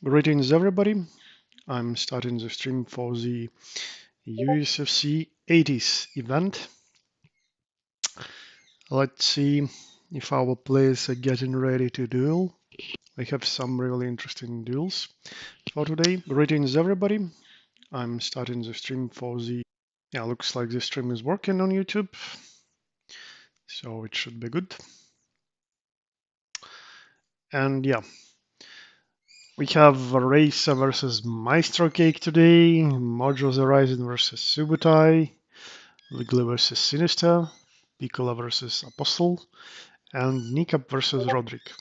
Greetings everybody, I'm starting the stream for the USFC 80s event. Let's see if our players are getting ready to duel. We have some really interesting duels for today. Greetings everybody, I'm starting the stream for the... Yeah, looks like the stream is working on YouTube, so it should be good. And yeah, we have Racer versus Maestro Cake today, Mojo the Rising versus Subutai, Wiggly versus Sinister, Piccola versus Apostle, and Nikap versus Roderick.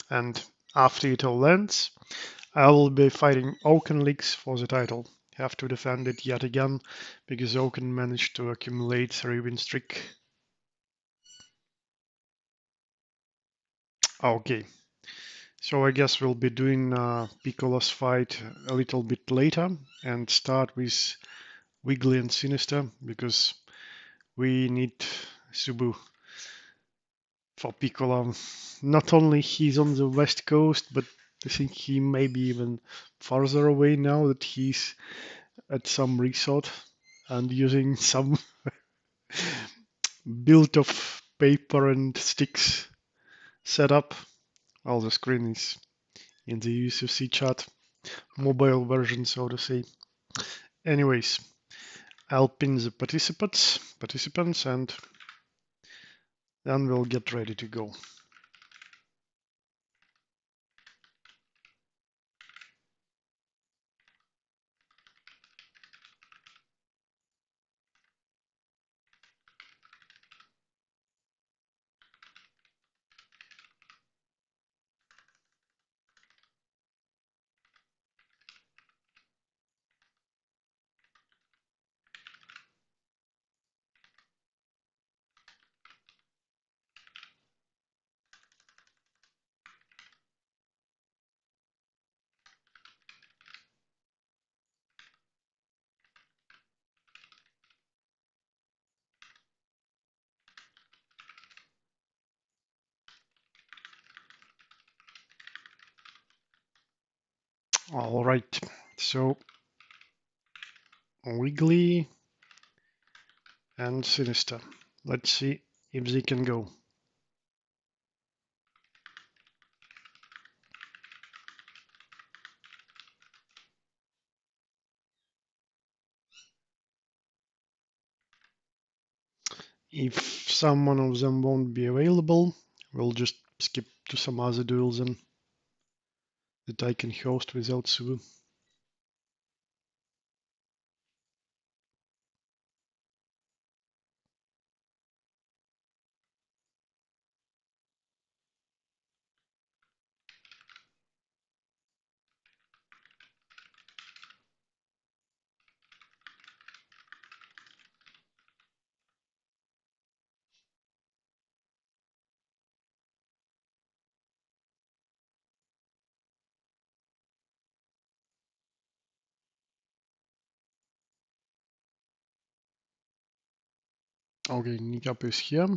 And after it all ends, I will be fighting Oaken Leaks for the title. Have to defend it yet again, because Oaken managed to accumulate 3-win streak. Okay, so I guess we'll be doing Piccola's fight a little bit later, and start with Wiggly and Sinister, because we need Subu for Piccola. Not only he's on the west coast, but I think he may be even farther away now that he's at some resort and using some build of paper and sticks setup. Well, the screen is in the USFC chat, mobile version, so to say. Anyways, I'll pin the participants, and then we'll get ready to go. All right, so Wiggly and Sinister. Let's see if they can go. If someone of them won't be available, we'll just skip to some other duels and that I can host without Subu. Okay, Nikap is here.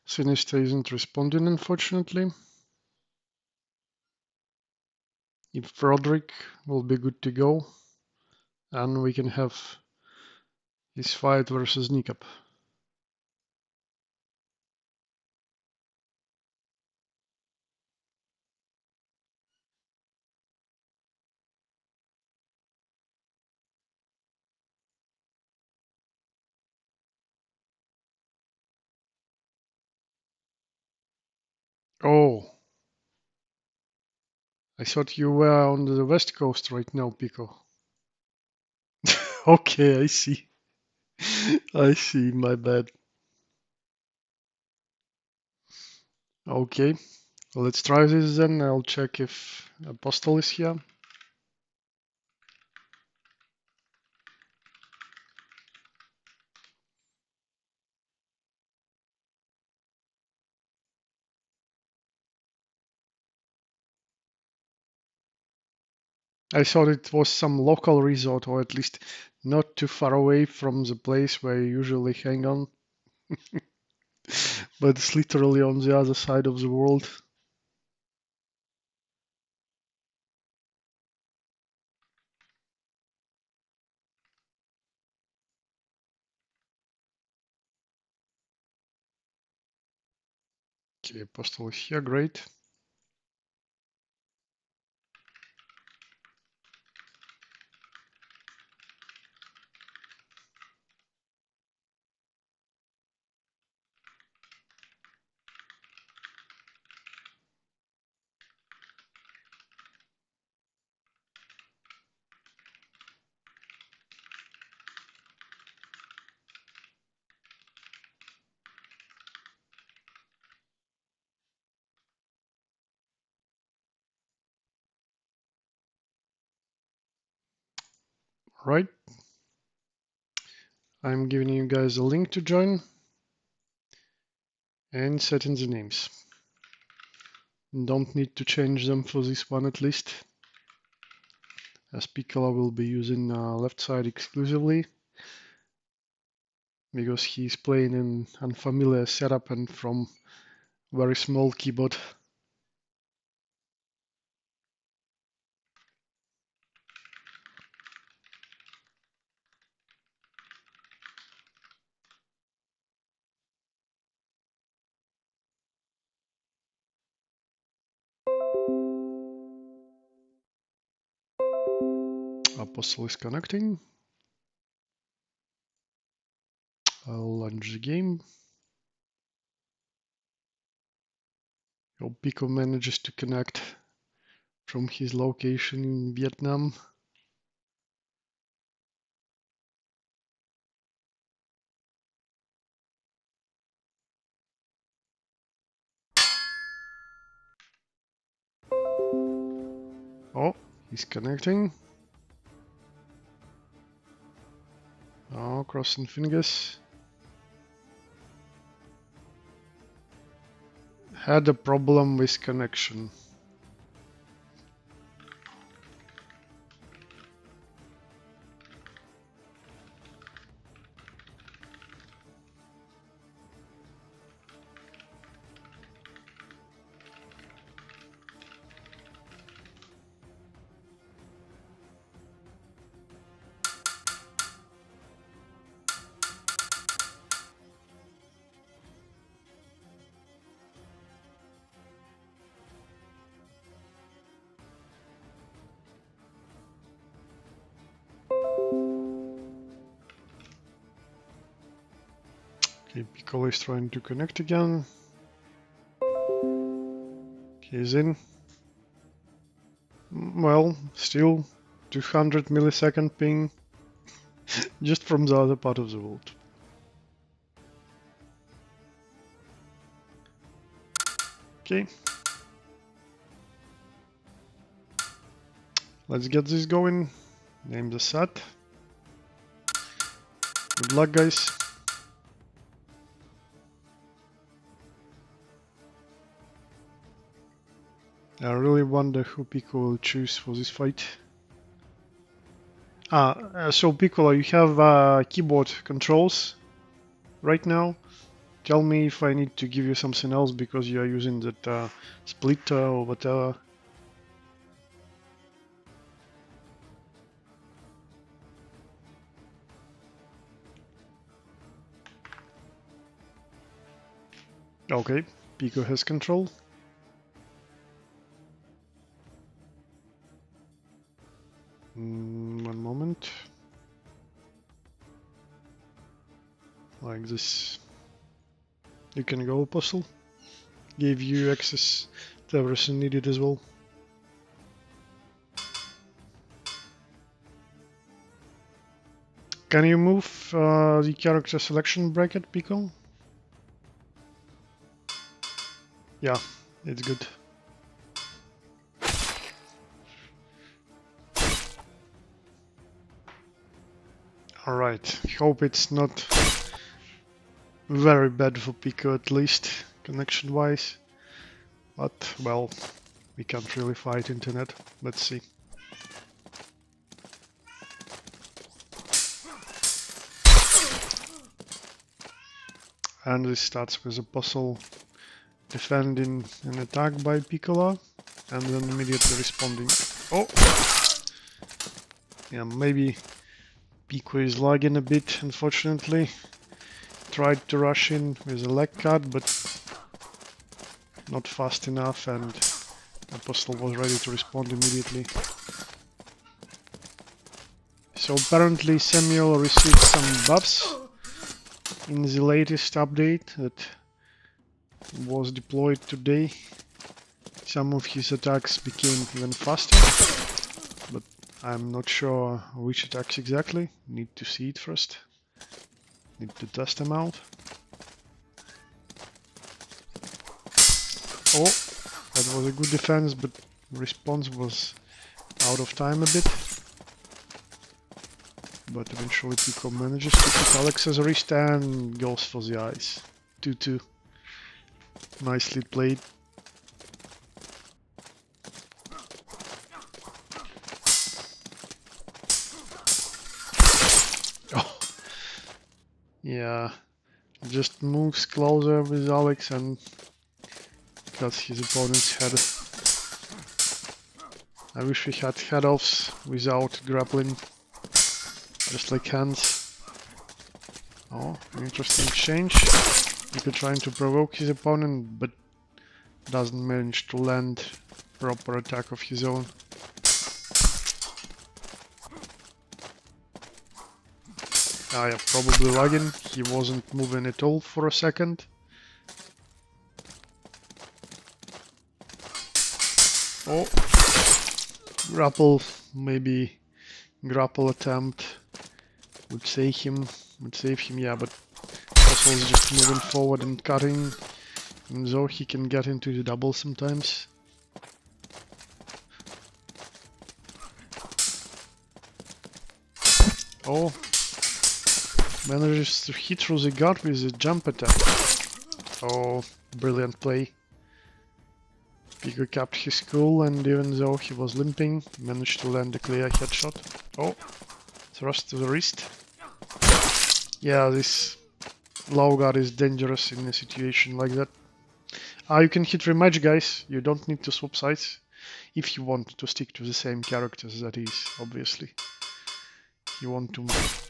Sinister isn't responding, unfortunately. If Roderick will be good to go, and we can have his fight versus Nikap. Oh, I thought you were on the west coast right now, Pico. Okay, I see. I see, my bad. Okay, let's try this then. I'll check if Apostle is here. I thought it was some local resort, or at least not too far away from the place where you usually hang on. But it's literally on the other side of the world. Okay, Apostle is here, great. Right. I'm giving you guys a link to join and setting the names. Don't need to change them for this one at least, as Piccolo will be using left side exclusively because he's playing in unfamiliar setup and from very small keyboard. Apostle is connecting. I'll launch the game. Hope Pico manages to connect from his location in Vietnam. Oh, he's connecting. Oh, crossing fingers. Had a problem with connection. Okay, Piccolo is trying to connect again. He's in. Well, still 200 millisecond ping just from the other part of the world. Okay. Let's get this going. Name the set. Good luck, guys. I really wonder who Piccolo will choose for this fight. So Piccolo, you have keyboard controls right now. Tell me if I need to give you something else because you are using that splitter or whatever. Okay, Pico has control. One moment. Like this. You can go, Apostle. Gave you access to everything needed as well. Can you move the character selection bracket, Pico? Yeah, it's good. Alright, hope it's not very bad for Pico at least, connection-wise. But, well, we can't really fight internet. Let's see. And this starts with Apostle defending an attack by Piccolo, and then immediately responding. Oh! Yeah, maybe Pico is lagging a bit, unfortunately. Tried to rush in with a leg cut, but not fast enough, and Apostle was ready to respond immediately. So apparently Samuel received some buffs in the latest update that was deployed today. Some of his attacks became even faster, but I'm not sure which attacks exactly. Need to see it first. Need to test them out. Oh, that was a good defense, but response was out of time a bit. But eventually Pico manages to put Alex's wrist and goes for the eyes. 2-2. Nicely played. Oh. Yeah, just moves closer with Alex and cuts his opponent's head. I wish we had head-offs without grappling. Just like hands. Oh, an interesting exchange. Pico trying to provoke his opponent, but doesn't manage to land proper attack of his own. Ah yeah, probably lagging. He wasn't moving at all for a second. Oh, grapple, maybe grapple attempt. Would save him, yeah, but Russell's just moving forward and cutting, and so he can get into the double sometimes. Oh, manages to hit through the gut with a jump attack. Oh, brilliant play. Pico kept his cool, and even though he was limping, managed to land a clear headshot. Oh, thrust to the wrist. Yeah, this low guard is dangerous in a situation like that. You can hit rematch, guys. You don't need to swap sides. If you want to stick to the same characters, that is, obviously. If you want to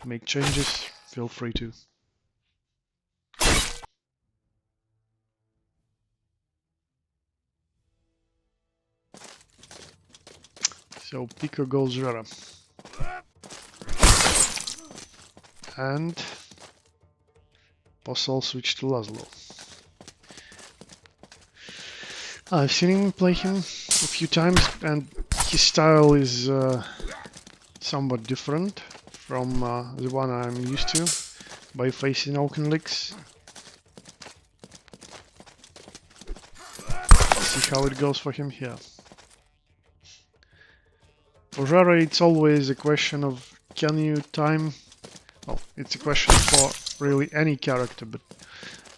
make changes, feel free to. So Pico goes Rara. And Postal switch to Laszlo. I've seen him play him a few times, and his style is somewhat different from the one I'm used to by facing Oaken Licks. Let's see how it goes for him here. For Rara, it's always a question of can you time. Well, it's a question for really any character, but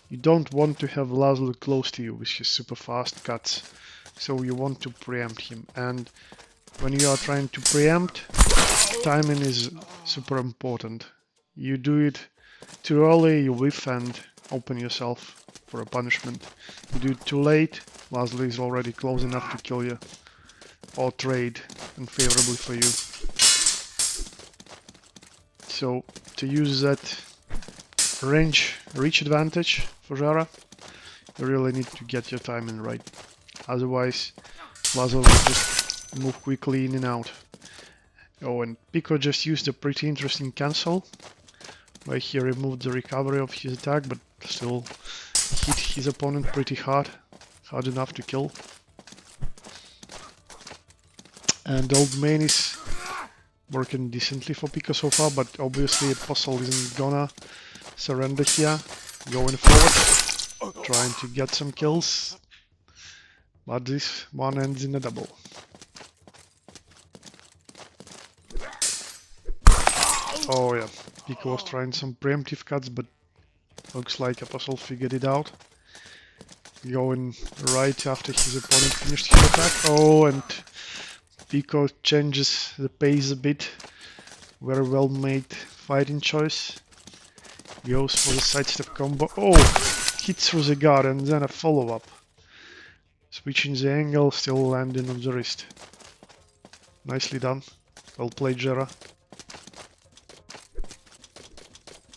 you don't want to have Laszlo close to you with his super fast cuts, so you want to preempt him. And when you are trying to preempt, timing is super important. You do it too early, you whiff and open yourself for a punishment. You do it too late, Laszlo is already close enough to kill you or trade unfavorably for you. So to use that reach advantage for Rara, you really need to get your timing right. Otherwise, Laszlo will just move quickly in and out. Oh, and Pico just used a pretty interesting cancel, where he removed the recovery of his attack, but still hit his opponent pretty hard enough to kill. And Old Main is working decently for Pico so far, but obviously Apostle isn't gonna surrender here. Going forward, trying to get some kills, but this one ends in a double. Oh yeah, Pico was trying some preemptive cuts, but looks like Apostle figured it out. Going right after his opponent finished his attack. Oh, and Pico changes the pace a bit. Very well made fighting choice. Goes for the sidestep combo. Oh! Hits through the guard and then a follow-up. Switching the angle, still landing on the wrist. Nicely done. Well played, Jera.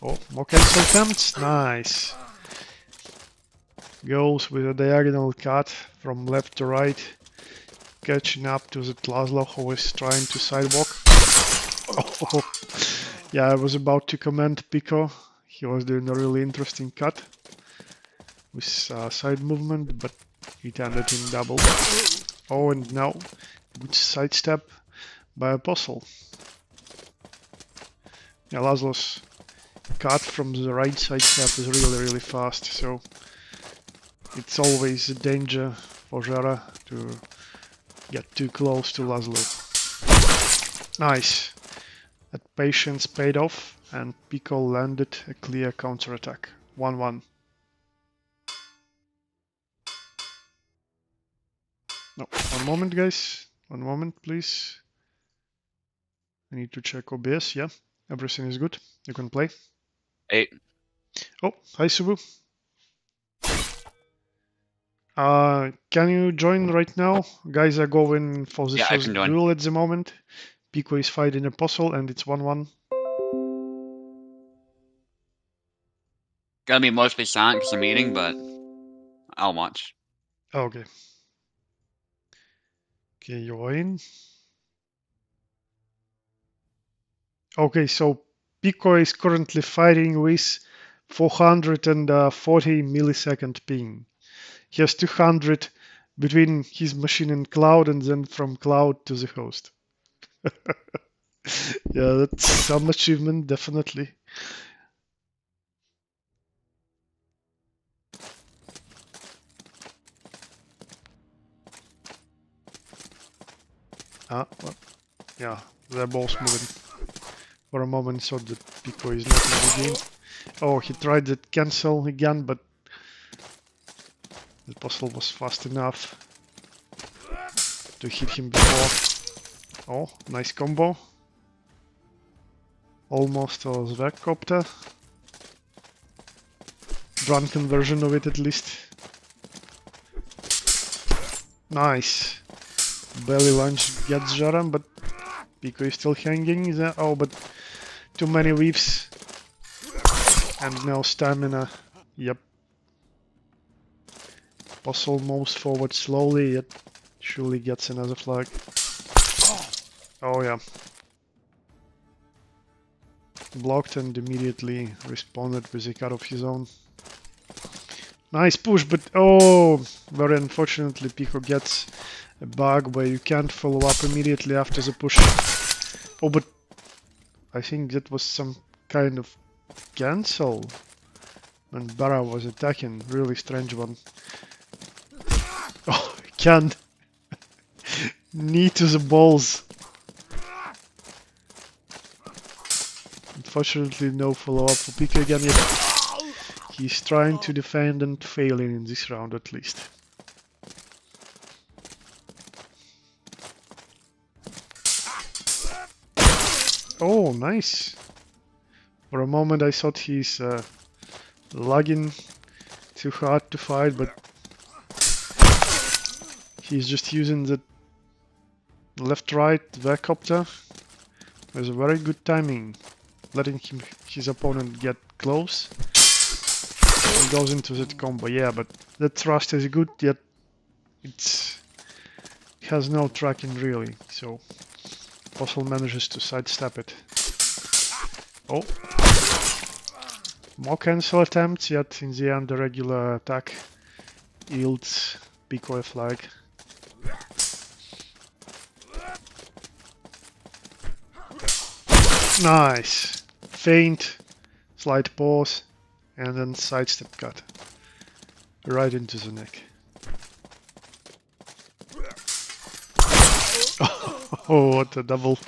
Oh, more cancel attempts. Nice. Goes with a diagonal cut from left to right, catching up to the Laszlo who is trying to sidewalk. Oh, yeah, I was about to comment Pico. He was doing a really interesting cut with side movement, but it ended in double. Oh, and now good sidestep by Apostle. Yeah, Laszlo's cut from the right side step is really fast, so it's always a danger for Jara to get too close to Laszlo. Nice. That patience paid off, and Pico landed a clear counterattack. 1-1. No, one moment, guys. One moment, please. I need to check OBS. Yeah, everything is good. You can play. 8. Oh, hi Subu. Can you join right now? Guys are going for the first duel at the moment. Pico is fighting Apostle and it's 1-1. Gonna be mostly silent because I'm eating, but I'll watch. Okay. Okay, you're in. Okay, so Pico is currently fighting with 440 millisecond ping. He has 200 between his machine and cloud, and then from cloud to the host. Yeah, that's some achievement, definitely. Well, yeah, they're both moving. For a moment, thought that Pico is not in the game. Oh, he tried to cancel again, but the puzzle was fast enough to hit him before. Oh, nice combo. Almost a Zvekopter. Drunken version of it at least. Nice. Belly lunge gets Jaram, but Pico is still hanging there. Oh, but too many weaves. And no stamina. Yep. Puzzle moves forward slowly, yet surely gets another flag. Oh yeah. Blocked and immediately responded with a cut of his own. Nice push, but oh, very unfortunately Pico gets a bug where you can't follow up immediately after the push. Oh, but I think that was some kind of cancel when Barra was attacking. Really strange one. Oh, can't. Knee to the balls. Unfortunately, no follow-up for Pico again yet. He's trying to defend and failing in this round at least. Oh, nice. For a moment I thought he's lagging too hard to fight, but he's just using the left-right Vacopter with very good timing, letting his opponent get close. And goes into that combo, yeah, but that thrust is good, yet it has no tracking really, so Puzzle manages to sidestep it. Oh, more cancel attempts, yet in the end the regular attack yields Pico a flag. Nice! Feint, slight pause, and then sidestep cut. Right into the neck. Oh, what a double.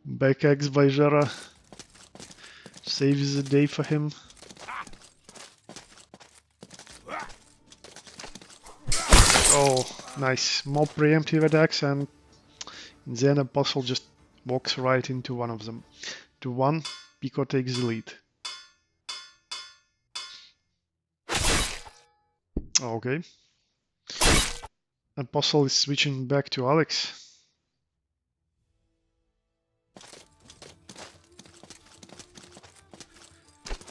Back X by Jara. Saves the day for him. Oh, nice. More preemptive attacks, and then Apostle just walks right into one of them. 2-1, Pico takes the lead. Okay. Apostle is switching back to Alex.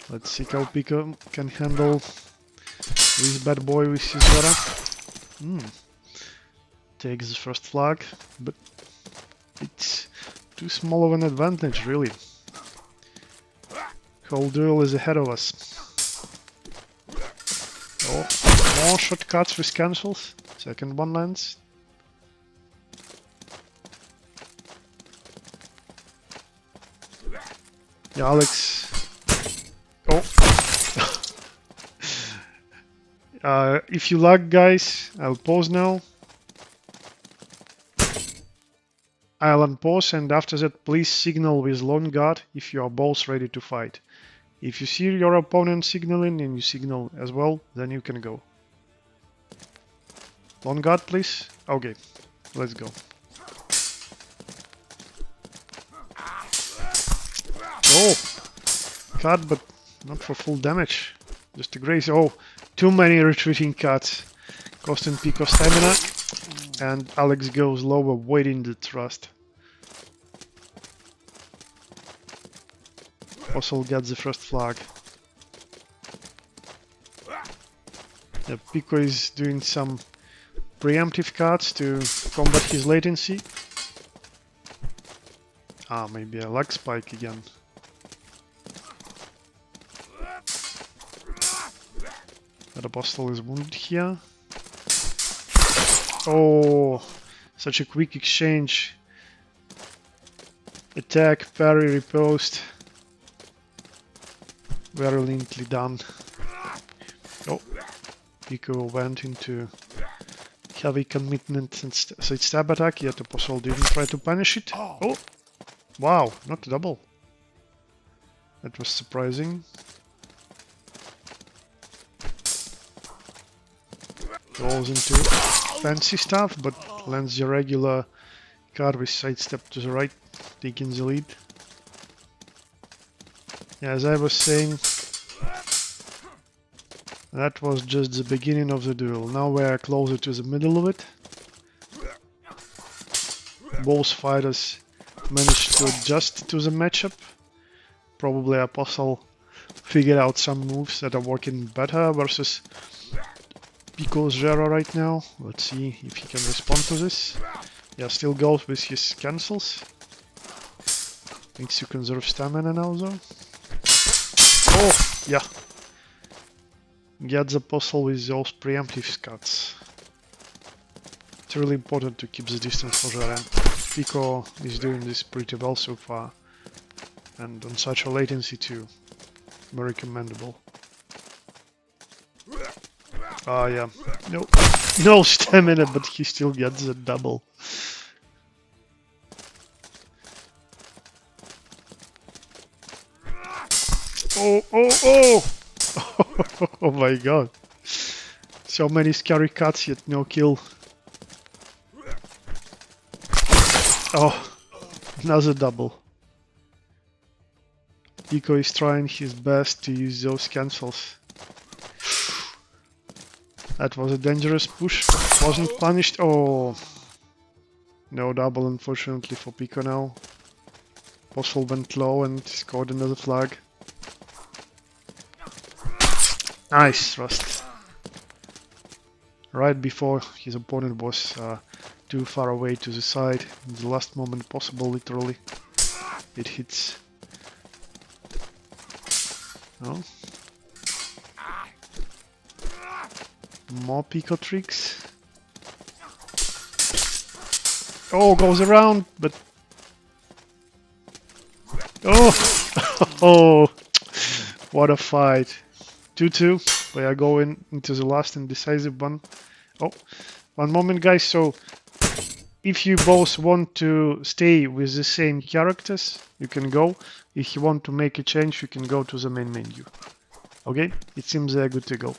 Let's see how Pico can handle This bad boy with his Zora. Takes the first flag, but it's too small of an advantage, really. Whole duel is ahead of us. Oh, more shortcuts with cancels. Second one lands. Yeah, Alex. Oh. If you lag, guys, I'll pause now. I'll unpause, and after that, please signal with long guard if you are both ready to fight. If you see your opponent signaling and you signal as well, then you can go. Long guard, please. Okay, let's go. Oh, cut, but not for full damage. Just a grace. Oh, too many retreating cuts. Costing Pico stamina. And Alex goes low, avoiding the thrust. Fossil gets the first flag. Yeah, Pico is doing some preemptive cuts to combat his latency. Ah, maybe a lag spike again. That apostle is wounded here. Oh, such a quick exchange. Attack, parry, riposte. Very neatly done. Oh, Pico went into heavy commitment and side stab attack, yet Apostle didn't try to punish it. Oh, wow, not double. That was surprising. Goes into fancy stuff, but lands the regular card with sidestep to the right, taking the lead. Yeah, as I was saying, that was just the beginning of the duel. Now we are closer to the middle of it. Both fighters managed to adjust to the matchup. Probably Apostle figured out some moves that are working better versus Pico's Zero right now. Let's see if he can respond to this. Yeah, still goes with his cancels. Needs to conserve stamina now though. Oh, yeah. Gets Apostle with those preemptive cuts. It's really important to keep the distance for Zero. Pico is doing this pretty well so far. And on such a latency too. Very commendable. Ah, yeah. No stamina, but he still gets the double. Oh! Oh my god. So many scary cuts, yet no kill. Oh, another double. Pico is trying his best to use those cancels. That was a dangerous push. Wasn't punished. Oh, no double unfortunately for Pico now. Apostle went low and scored another flag. Nice thrust. Right before his opponent was too far away to the side. In the last moment possible, literally. It hits. Oh. More Pico tricks. Oh, goes around, but... Oh! Oh! What a fight. 2-2. We are going into the last and decisive one. Oh, one moment, guys. So, if you both want to stay with the same characters, you can go. If you want to make a change, you can go to the main menu. Okay? It seems they are good to go.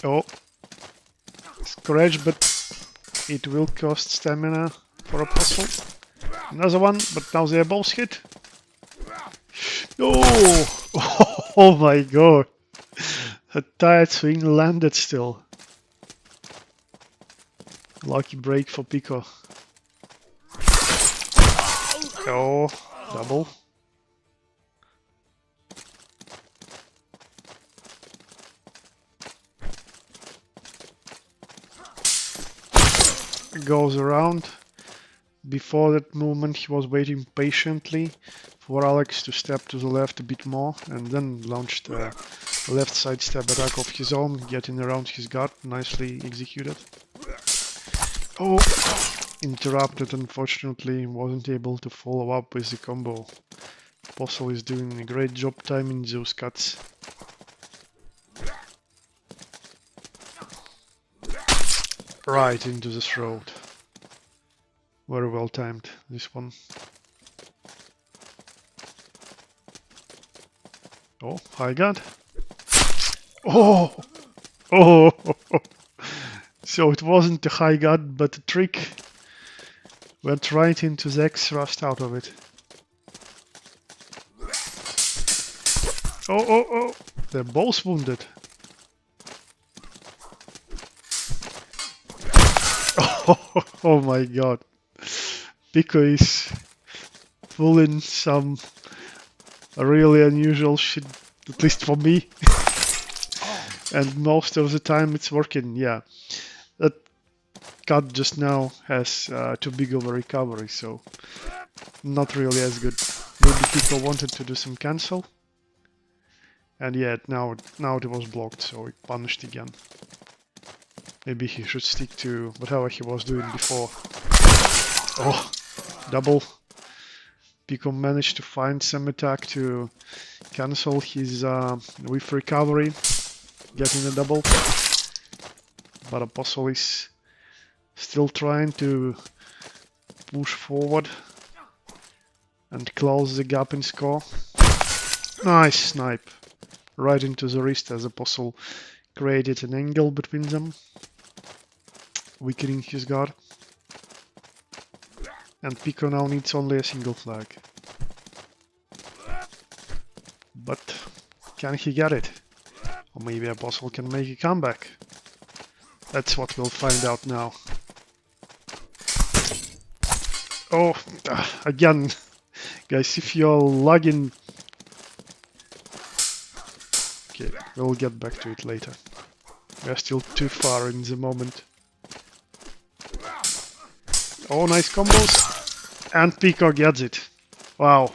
Oh, scratch, but it will cost stamina for Apostle. Another one, but now they are both hit. Oh, oh my god. A tired swing landed still. Lucky break for Pico. Oh, double. goes around. Before that movement, he was waiting patiently for Alex to step to the left a bit more, and then launched a left side step attack of his own, getting around his guard. Nicely executed. Oh! Interrupted, unfortunately. Wasn't able to follow up with the combo. Apostle is doing a great job timing those cuts. Right into the throat. Very well timed, this one. Oh, high guard. Oh! Oh! So it wasn't a high guard, but a trick. Went right into the X thrust out of it. Oh! They're both wounded. Oh my god. Pico is pulling some really unusual shit, at least for me. And most of the time it's working, yeah. That cut just now has too big of a recovery, so not really as good. Maybe Pico wanted to do some cancel. And yeah, now it was blocked, so it punished again. Maybe he should stick to whatever he was doing before. Oh, double. Pico managed to find some attack to cancel his whiff recovery, getting a double. But Apostle is still trying to push forward and close the gap in score. Nice snipe. Right into the wrist as Apostle created an angle between them, weakening his guard. And Pico now needs only a single flag. But can he get it? Or maybe Apostle can make a comeback. That's what we'll find out now. Oh, again. Guys, if you're lagging... Okay, we'll get back to it later. We're still too far in the moment. Oh, nice combos. And Pico gets it. Wow.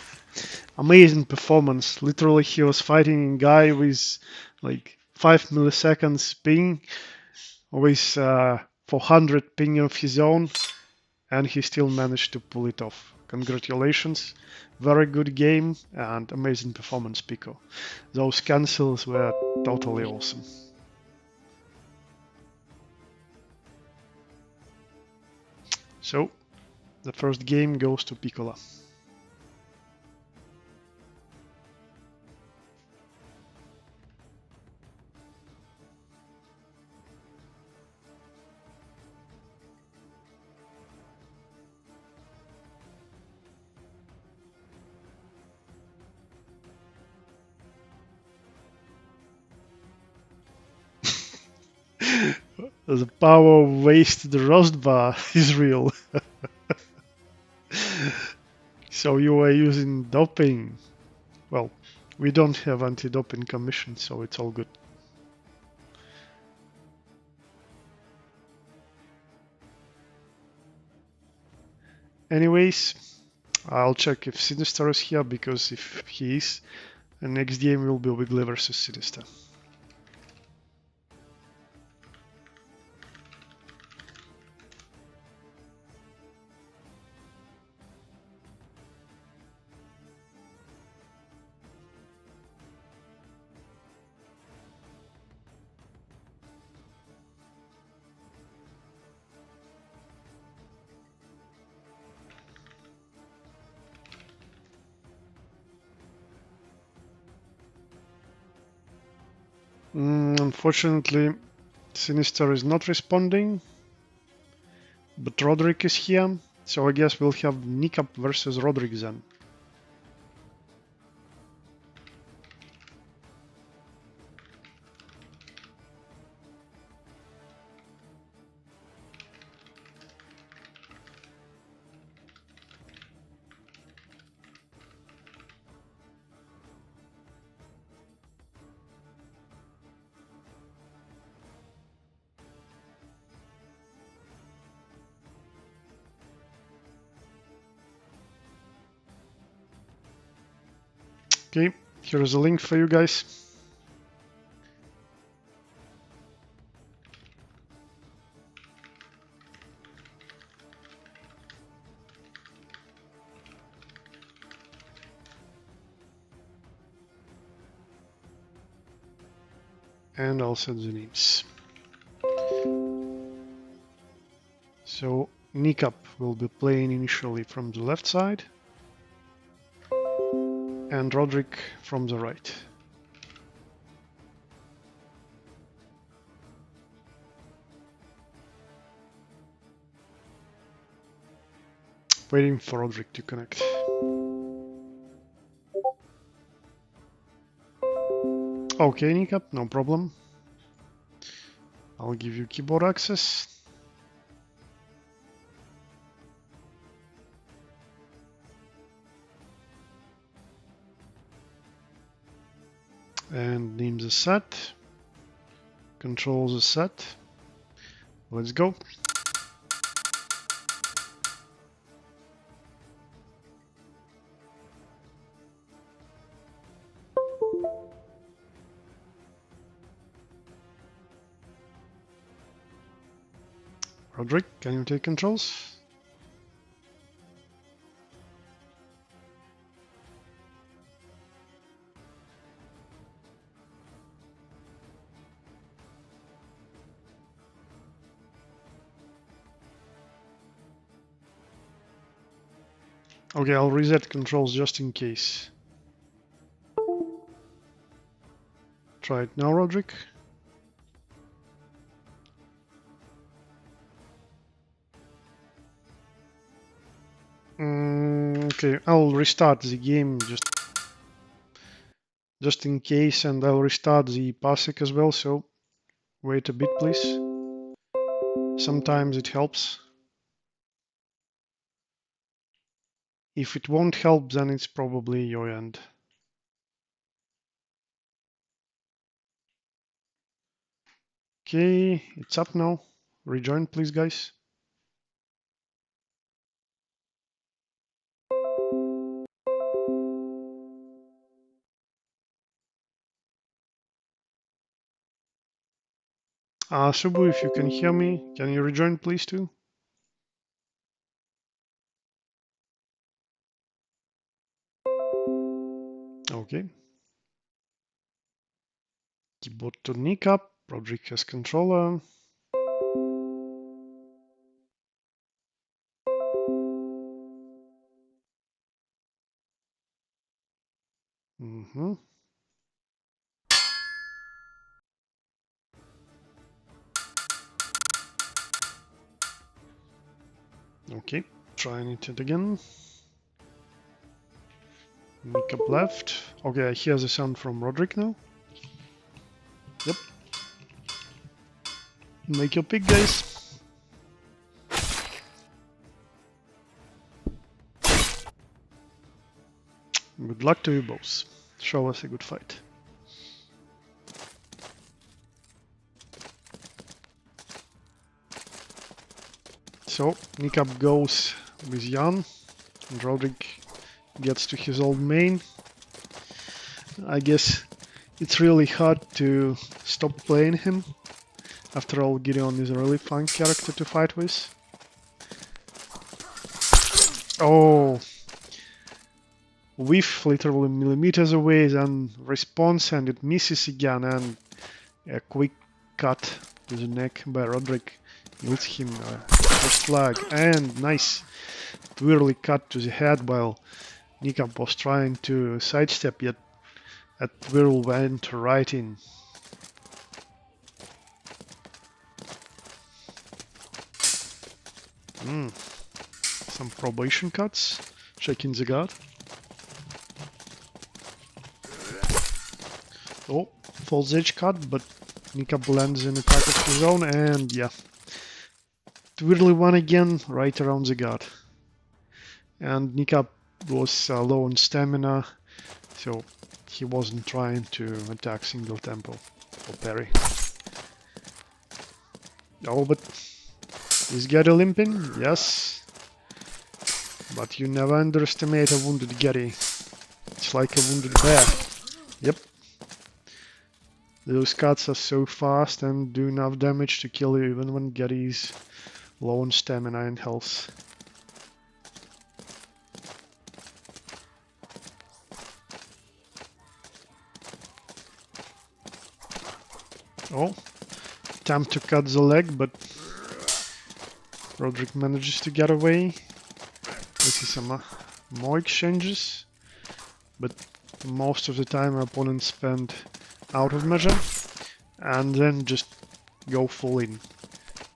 Amazing performance. Literally, he was fighting a guy with like 5 milliseconds ping, with 400 ping of his own, and he still managed to pull it off. Congratulations. Very good game and amazing performance, Pico. Those cancels were totally awesome. So, the first game goes to Piccola. The power waste the roast bar is real. So you were using doping. Well, we don't have anti-doping commission, so it's all good. Anyways, I'll check if Sinister is here, because if he is, the next game will be Wiggly versus Sinister. Unfortunately, Sinister is not responding, but Roderick is here, so I guess we'll have Nikap versus Roderick then. Okay, here's a link for you guys. And I'll set the names. So Nikap will be playing initially from the left side, and Roderick from the right. Waiting for Roderick to connect. Okay, Nikap, no problem. I'll give you keyboard access. And name the set. Control the set. Let's go. Roderick, can you take controls? Okay, I'll reset controls just in case. Try it now, Roderick. Okay, I'll restart the game just in case, and I'll restart the Parsec as well, so wait a bit, please. Sometimes it helps. If it won't help, then it's probably your end. Okay, it's up now. Rejoin, please, guys. Subu, if you can hear me, can you rejoin, please, too? Okay. Keyboard to Nikap. Roderick has controller. Okay, trying it again. Nikap left. Okay, I hear the sound from Roderick now. Yep. Make your pick, guys. Good luck to you both. Show us a good fight. So, Nikap goes with Jan, and Roderick gets to his old main. I guess it's really hard to stop playing him. After all, Gideon is a really fun character to fight with. Oh! Whiff literally millimeters away, then response, and it misses again, and a quick cut to the neck by Roderick yields him a first flag, and nice twirly cut to the head while Nikap was trying to sidestep, yet a twirl went right in. Some probation cuts, checking the guard. Oh, false edge cut, but Nikap lands an attack of his own, and yeah. Twirly one again, right around the guard. And Nikap was low on stamina, so he wasn't trying to attack single tempo or parry. Oh, but is Gary limping? Yes. But you never underestimate a wounded Gary. It's like a wounded bear. Yep. Those cuts are so fast and do enough damage to kill you even when Getty's low on stamina and health. Oh, attempt to cut the leg, but Roderick manages to get away. We see some more exchanges, but most of the time opponents spend out of measure and then just go full in,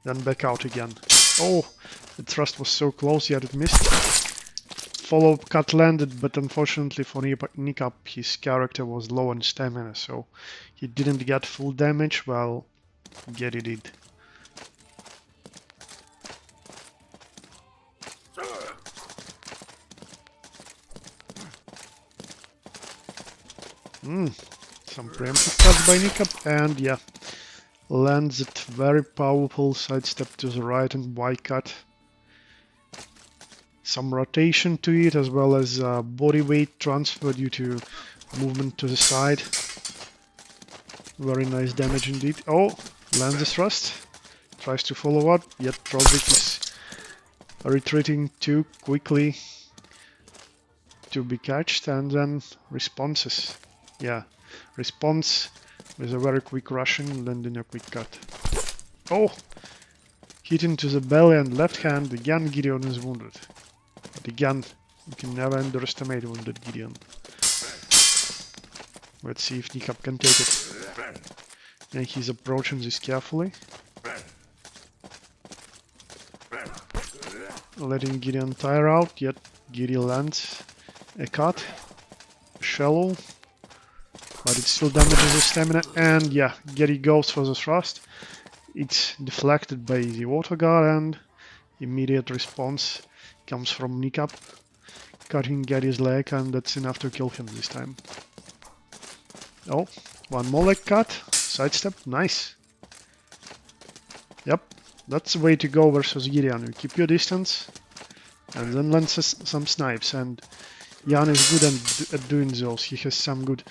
then back out again. Oh, the thrust was so close, yet it missed. Follow-up cut landed, but unfortunately for Nikap, his character was low on stamina, so he didn't get full damage, while Getty did. Some preemptive cuts by Nikap, and yeah, lands it very powerful sidestep to the right and Y cut. Some rotation to it, as well as body weight transfer due to movement to the side. Very nice damage indeed. Oh, lands a thrust. Tries to follow up, yet Roderick is retreating too quickly to be catched, and then responses. Yeah, response with a very quick rushing, landing a quick cut. Oh, hit into the belly and left hand. Again, Gideon is wounded. But again, you can never underestimate wounded Gideon. Let's see if Nikap can take it. And he's approaching this carefully. Letting Gideon tire out, yet Gideon lands a cut. Shallow. But it still damages his stamina. And yeah, Getty goes for the thrust. It's deflected by the auto guard, and immediate response comes from Nikap, cutting Getty's leg, and that's enough to kill him this time. Oh, one more leg cut, sidestep, nice. Yep, that's the way to go versus Gideon. You keep your distance, and then land some snipes, and Jan is good at doing those. He has some good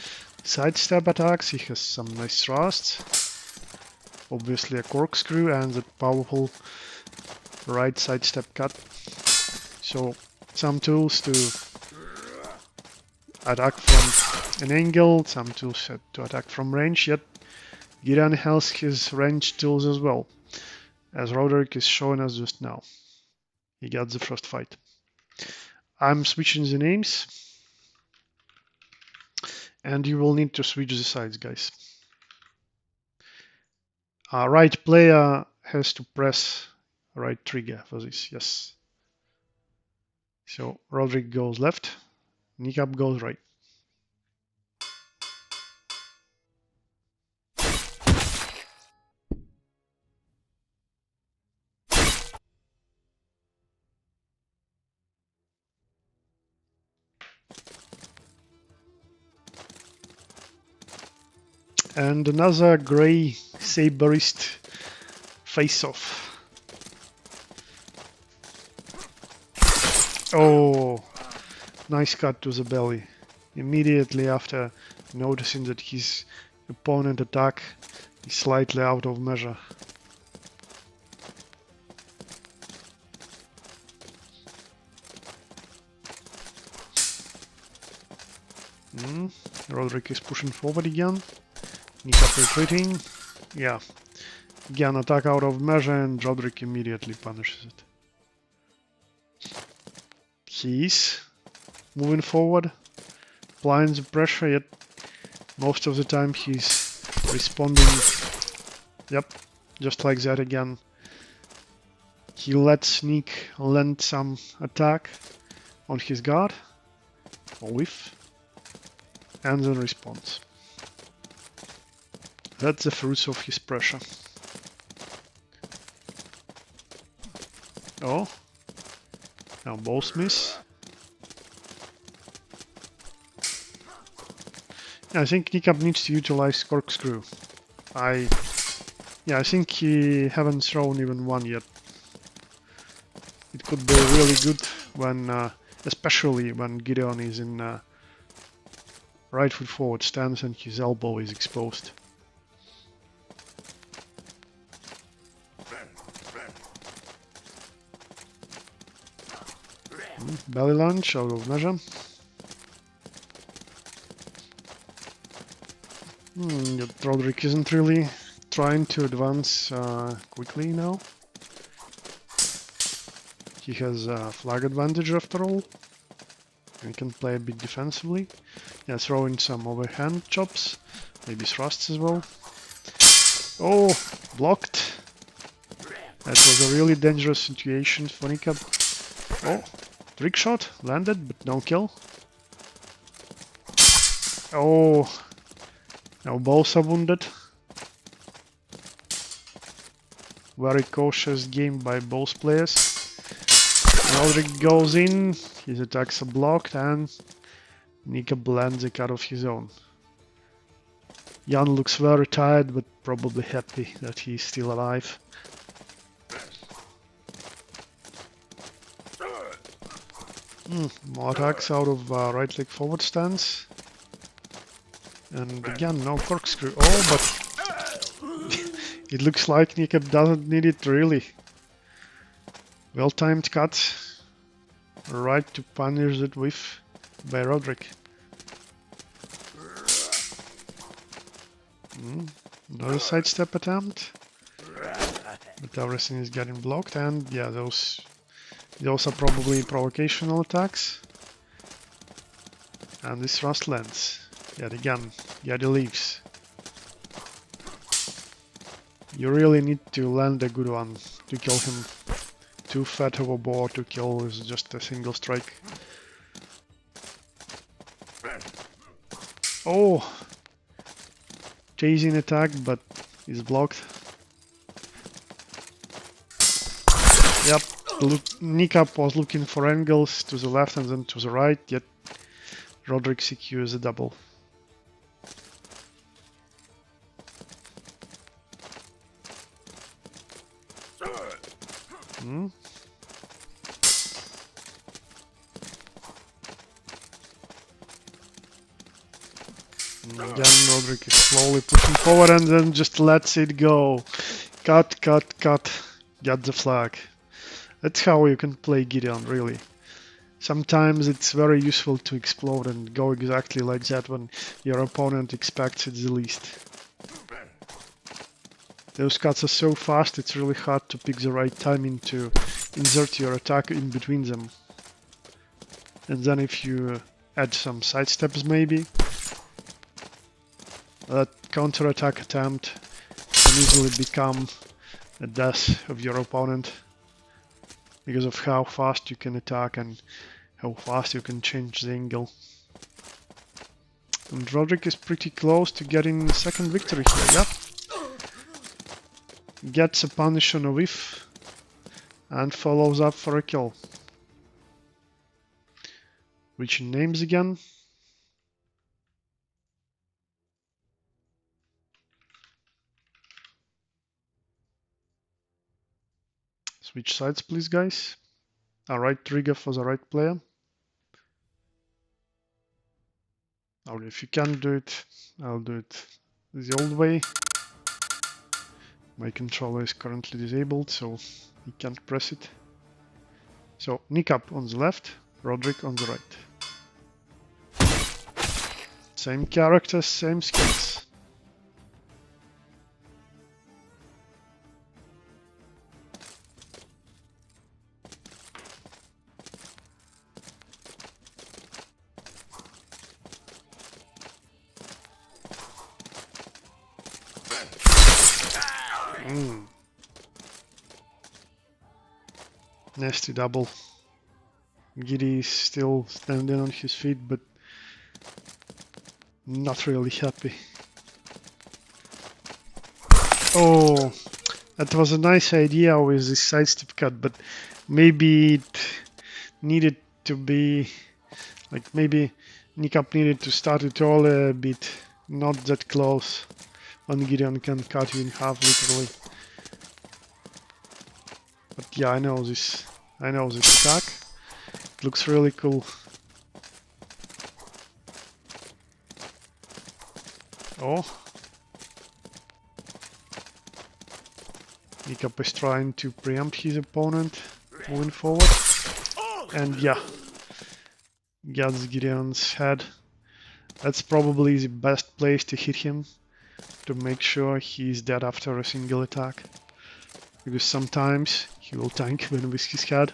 sidestep attacks, he has some nice thrusts, obviously a corkscrew, and that powerful right sidestep cut. So some tools to attack from an angle, some tools to attack from range, yet Gideon has his range tools as well, as Roderick is showing us just now. He got the first fight. I'm switching the names, and you will need to switch the sides, guys. Right player has to press right trigger for this, yes. So Roderick goes left, Nikap goes right. And another grey saberist face-off. Oh, nice cut to the belly. Immediately after noticing that his opponent attack is slightly out of measure. Roderick is pushing forward again. Nikap retreating. Yeah. Again, attack out of measure, and Roderick immediately punishes it. He's moving forward, applying the pressure, yet most of the time he's responding. Yep, just like that again. He lets Sneak land some attack on his guard, or whiff, and then responds. That's the fruits of his pressure. Oh, now both miss. I think Nikap needs to utilize corkscrew. I think he haven't thrown even one yet. It could be really good when, especially when Gideon is in right foot forward stance and his elbow is exposed. Belly lunge out of measure. Roderick isn't really trying to advance quickly now. He has a flag advantage after all. He can play a bit defensively. Yeah, throw in some overhand chops, maybe thrusts as well. Oh, blocked. That was a really dangerous situation for Nikab. Oh, trick shot, landed, but no kill. Oh, now both are wounded. Very cautious game by both players. Roderick goes in, his attacks are blocked, and Nikab lands a cut of his own. Jan looks very tired, but probably happy that he's still alive. More attacks out of right leg forward stance. And again, no corkscrew. Oh, but it looks like Nikab doesn't need it really. Well-timed cut. Right to punish that whiff by Roderick. Another sidestep attempt. But everything is getting blocked, and yeah, those are probably provocational attacks. And this thrust lands. Yet again, Yadi leaves. You really need to land a good one to kill him. Too fat of a boar to kill is just a single strike. Oh! Chasing attack, but is blocked. Yep, Nikab was looking for angles to the left and then to the right, yet Roderick secures a double. Again, Roderick is slowly pushing forward and then just lets it go. Cut, cut, cut. Get the flag. That's how you can play Gideon, really. Sometimes it's very useful to explode and go exactly like that when your opponent expects it the least. Those cuts are so fast, it's really hard to pick the right timing to insert your attack in between them. And then if you add some sidesteps maybe, that counter-attack attempt can easily become the death of your opponent because of how fast you can attack and how fast you can change the angle. And Roderick is pretty close to getting the second victory here, yep. Gets a punish on a whiff and follows up for a kill. Which names again? Switch sides please, guys. Alright trigger for the right player. Or if you can't do it, I'll do it the old way. My controller is currently disabled, so he can't press it. So Nikab on the left, Roderick on the right. Same characters, same skills. Nasty double. Giddy is still standing on his feet, but not really happy. Oh, that was a nice idea with this sidestep cut, but maybe it needed to be, like maybe Nikab needed to start it all a bit, not that close, when Gideon can cut you in half literally. But yeah, I know this attack. It looks really cool. Oh. Nikap is trying to preempt his opponent moving forward. And yeah, gets Gideon's head. That's probably the best place to hit him, to make sure he's dead after a single attack. Because sometimes he will tank even with his head.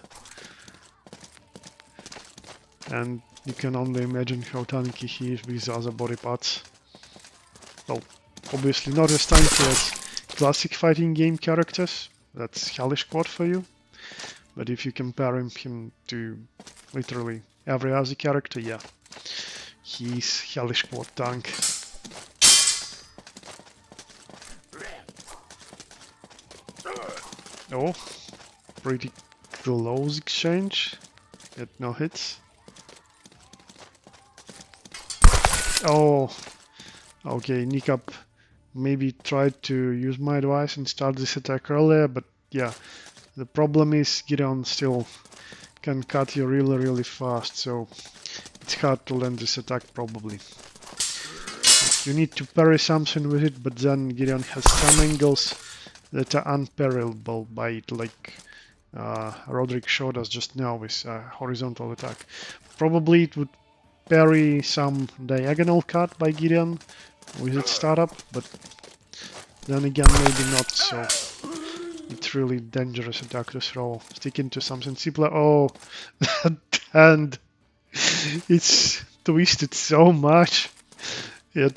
And you can only imagine how tanky he is with other body parts. Well, obviously not as tanky as classic fighting game characters. That's Hellish Quart for you. But if you compare him to literally every other character, yeah, he's Hellish Quart tank. Oh, pretty close exchange. Yet no hits. Oh, okay, Nikap maybe tried to use my advice and start this attack earlier, but yeah, the problem is Gideon still can cut you really fast, so it's hard to land this attack probably. You need to parry something with it, but then Gideon has some angles that are unparallelable by it, like Roderick showed us just now with horizontal attack. Probably it would parry some diagonal cut by Gideon with its startup, but then again maybe not, so it's really dangerous attack to throw. Stick into something simpler. Oh, and it's twisted so much. Yet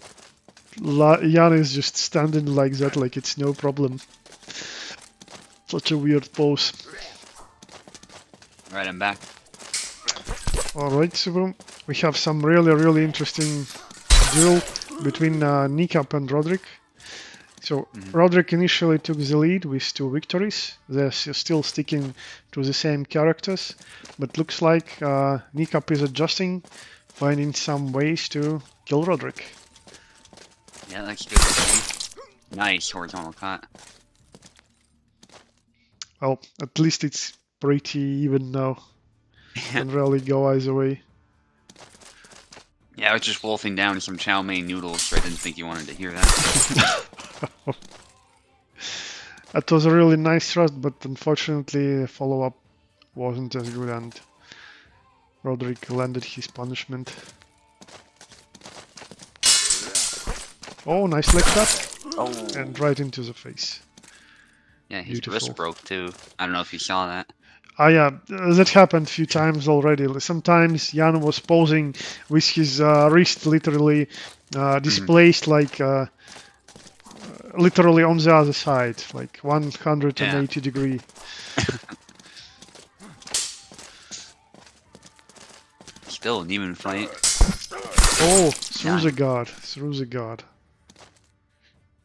Jan is just standing like that, like it's no problem. Such a weird pose. Right, I'm back. Alright, so we have some really interesting duel between Nikap and Roderick. So Roderick initially took the lead with 2 victories. They're still sticking to the same characters, but looks like Nikap is adjusting, finding some ways to kill Roderick. Yeah, that's good. Nice horizontal cut. Well, at least it's pretty even now. Can really go either way. Yeah, I was just wolfing down some chow mein noodles, so I didn't think you wanted to hear that. That was a really nice thrust, but unfortunately the follow-up wasn't as good and Roderick landed his punishment. Oh, nice leg cut. Oh. And right into the face. Yeah, his Beautiful. wrist broke too. I don't know if you saw that. Yeah, that happened a few times already. Sometimes Jan was posing with his wrist literally displaced like literally on the other side, like 180 degree. Still an even fight. Oh, through the guard.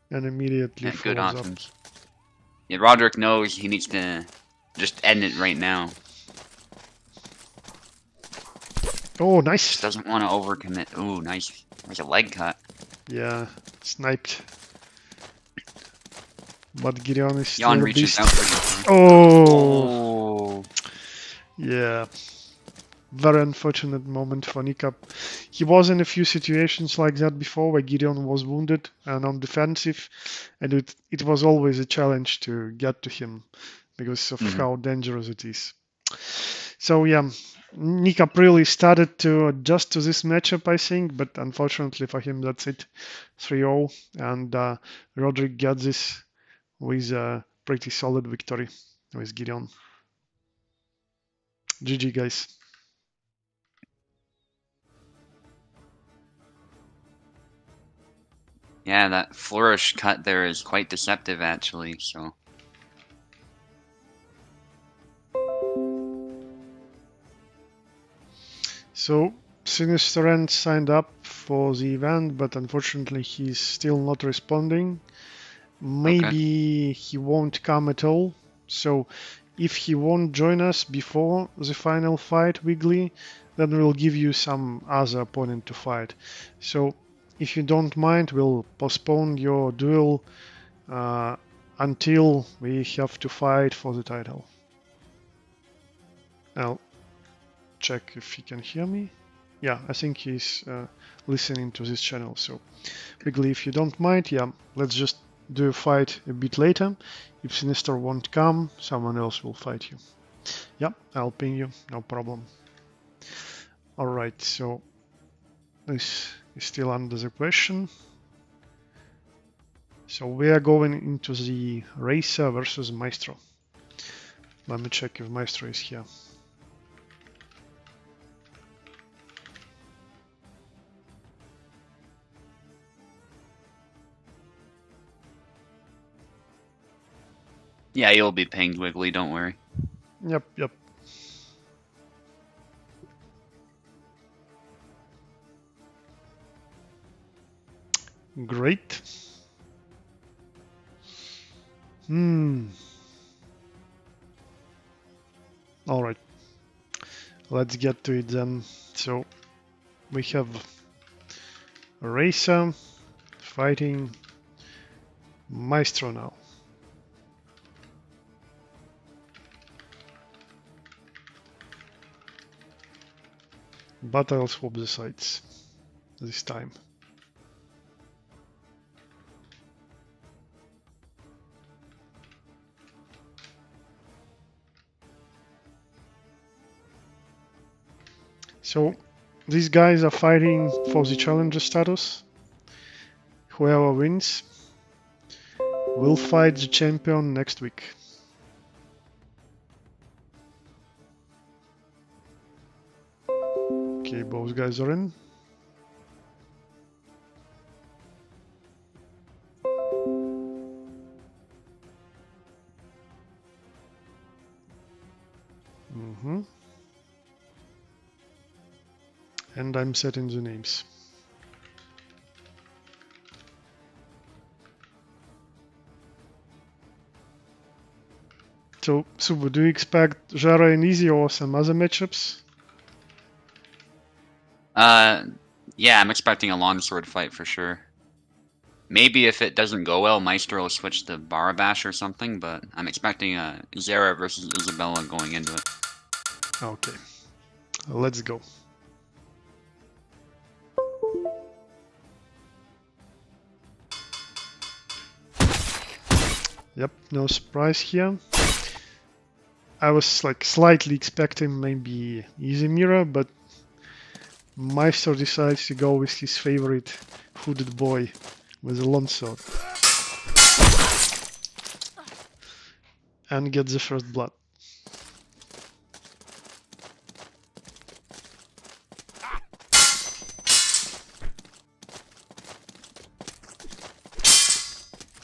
And immediately good follows up. options. Yeah, Roderick knows he needs to just end it right now. Oh, nice. Just doesn't want to overcommit. Ooh, nice. Like a leg cut. Yeah, sniped. But Gideon is still Jan a reaches beast. out for you. Oh, yeah. Very unfortunate moment for Nikap. He was in a few situations like that before where Gideon was wounded and on defensive, and it was always a challenge to get to him because of how dangerous it is. So yeah, Nikap really started to adjust to this matchup, I think, but unfortunately for him, that's it. 3-0, and Roderick gets this with a pretty solid victory with Gideon. GG, guys. Yeah, that flourish cut there is quite deceptive, actually, so... So, Sinister End signed up for the event, but unfortunately he's still not responding. Maybe he won't come at all. So, if he won't join us before the final fight, Wiggly, then we'll give you some other opponent to fight. So, if you don't mind, we'll postpone your duel until we have to fight for the title. I'll check if he can hear me. Yeah, I think he's listening to this channel. So, Wiggly, if you don't mind, yeah, let's just do a fight a bit later. If Sinister won't come, someone else will fight you. Yeah, I'll ping you, no problem. Alright, so this is still under the question. So we are going into the Racer versus Maestro. Let me check if Maestro is here. Yeah, you'll be pinged, Wiggly, don't worry. Yep, yep. Great. Alright. Let's get to it then. So we have Racer fighting Maestro now. But I'll swap the sides this time. So these guys are fighting for the challenger status. Whoever wins will fight the champion next week. Okay, both guys are in. And I'm setting the names. So, Subu, do you expect Jara and Easy or some other matchups? Yeah, I'm expecting a longsword fight for sure. Maybe if it doesn't go well, Maestro will switch to Barabash or something, but I'm expecting a Zara versus Isabella going into it. Okay, let's go. Yep, no surprise here. I was like slightly expecting maybe Easy Mirror, but Maestro decides to go with his favorite hooded boy with a longsword. And get the first blood.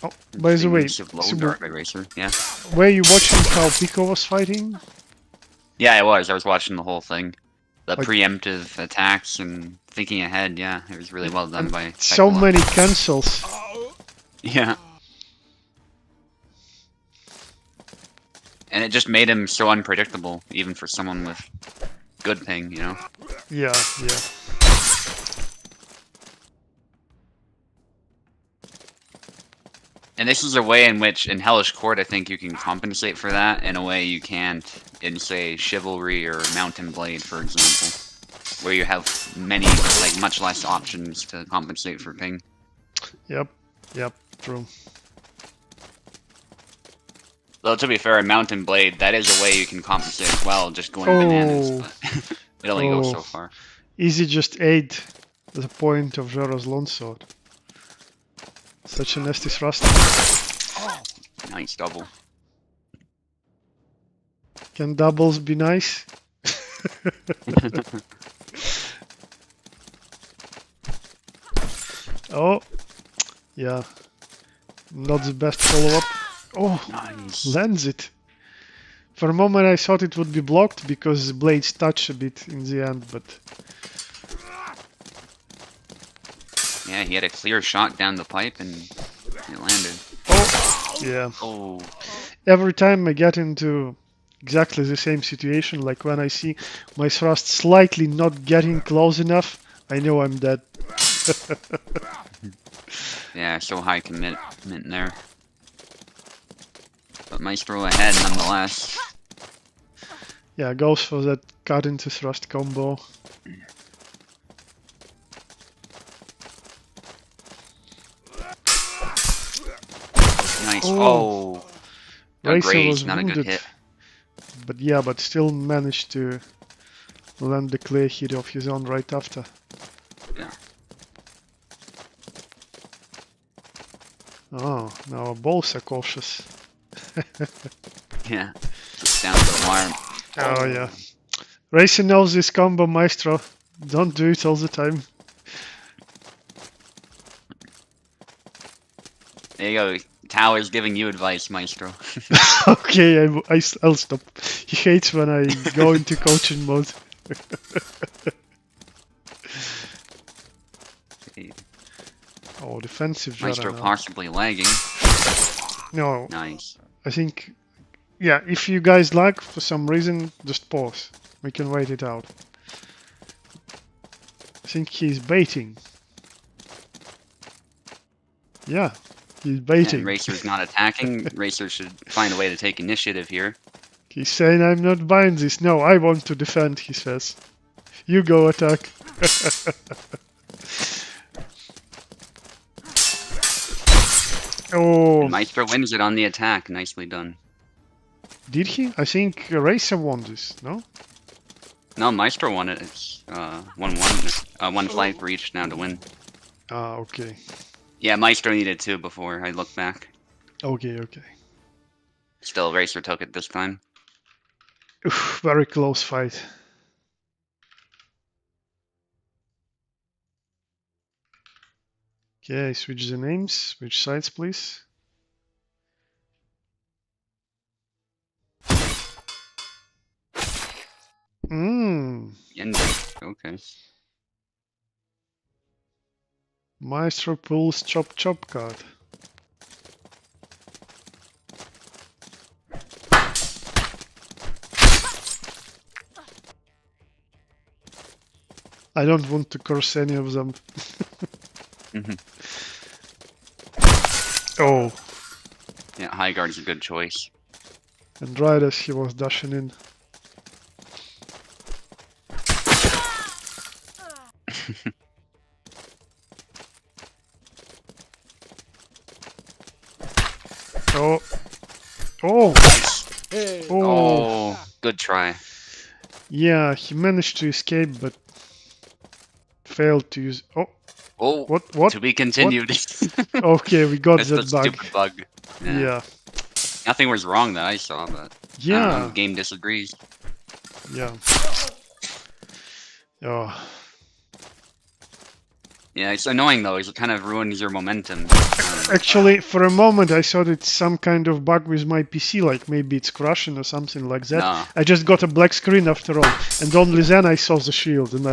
Oh, by the way, Yeah. Were you watching how Pico was fighting? Yeah, I was. I was watching the whole thing. The Like, preemptive attacks and thinking ahead, yeah. It was really well done by so many cancels. Yeah. And it just made him so unpredictable, even for someone with good ping, you know? Yeah, yeah. And this is a way in which, in Hellish Quart, I think you can compensate for that in a way you can't in, say, Chivalry or Mountain Blade, for example. Where you have many, like, much less options to compensate for ping. Yep, yep, true. Though, to be fair, in Mountain Blade, that is a way you can compensate as well, just going bananas, but it only goes so far. Easy just ate the point of Jara's longsword. Such a nasty thrust. Oh, nice double. Can doubles be nice? Oh, yeah. Not the best follow-up. Oh, nice. Lands it. For a moment I thought it would be blocked because the blades touch a bit in the end, but... Yeah, he had a clear shot down the pipe and it landed. Oh, yeah. Oh. Every time I get into exactly the same situation, like when I see my thrust slightly not getting close enough, I know I'm dead. Yeah, so high commitment there. But Maestro ahead nonetheless. Yeah, goes for that cut into thrust combo. Nice. Oh. Oh, a Racer was graze, not a good wounded. hit. But yeah, but still managed to land the clear hit of his own right after. Yeah. Oh, now our balls are cautious. Yeah. Just down to the wire. Oh yeah. Racer knows this combo, Maestro. Don't do it all the time. There you go. Tower's giving you advice, Maestro. Okay, I'll stop. He hates when I go into coaching mode. Oh, defensive Jara Maestro now. possibly lagging. No, Nice. I think... Yeah, if you guys lag for some reason, just pause. We can wait it out. I think he's baiting. Yeah, he's baiting. Yeah, Racer's not attacking. Racer should find a way to take initiative here. He's saying, I'm not buying this. No, I want to defend, he says. You go attack. Oh, And Maestro wins it on the attack. Nicely done. did he? I think Racer won this, no? No, Maestro won it. It's 1-1. One flag for each now to win. Ah, okay. Yeah, Maestro needed 2 before I look back. Okay, okay. Still, Racer took it this time. Oof, very close fight. Okay, switch the names. Switch sides, please. Okay. Maestro pulls chop chop card. I don't want to curse any of them. Oh, Yeah, High Guard's a good choice. and right as he was dashing in. Oh, oh, oh, Oh, good try. yeah, he managed to escape, but failed to use. Oh, Oh, what? to be continued. Okay, we got That's that the bug. stupid bug. Yeah, Nothing was wrong that I saw, but I don't know, yeah, game disagrees. yeah. Oh, Yeah, it's annoying though. It kind of ruins your momentum. actually, for a moment, I thought it's some kind of bug with my PC, like maybe it's crashing or something like that. No. I just got a black screen after all, and only then I saw the shield, and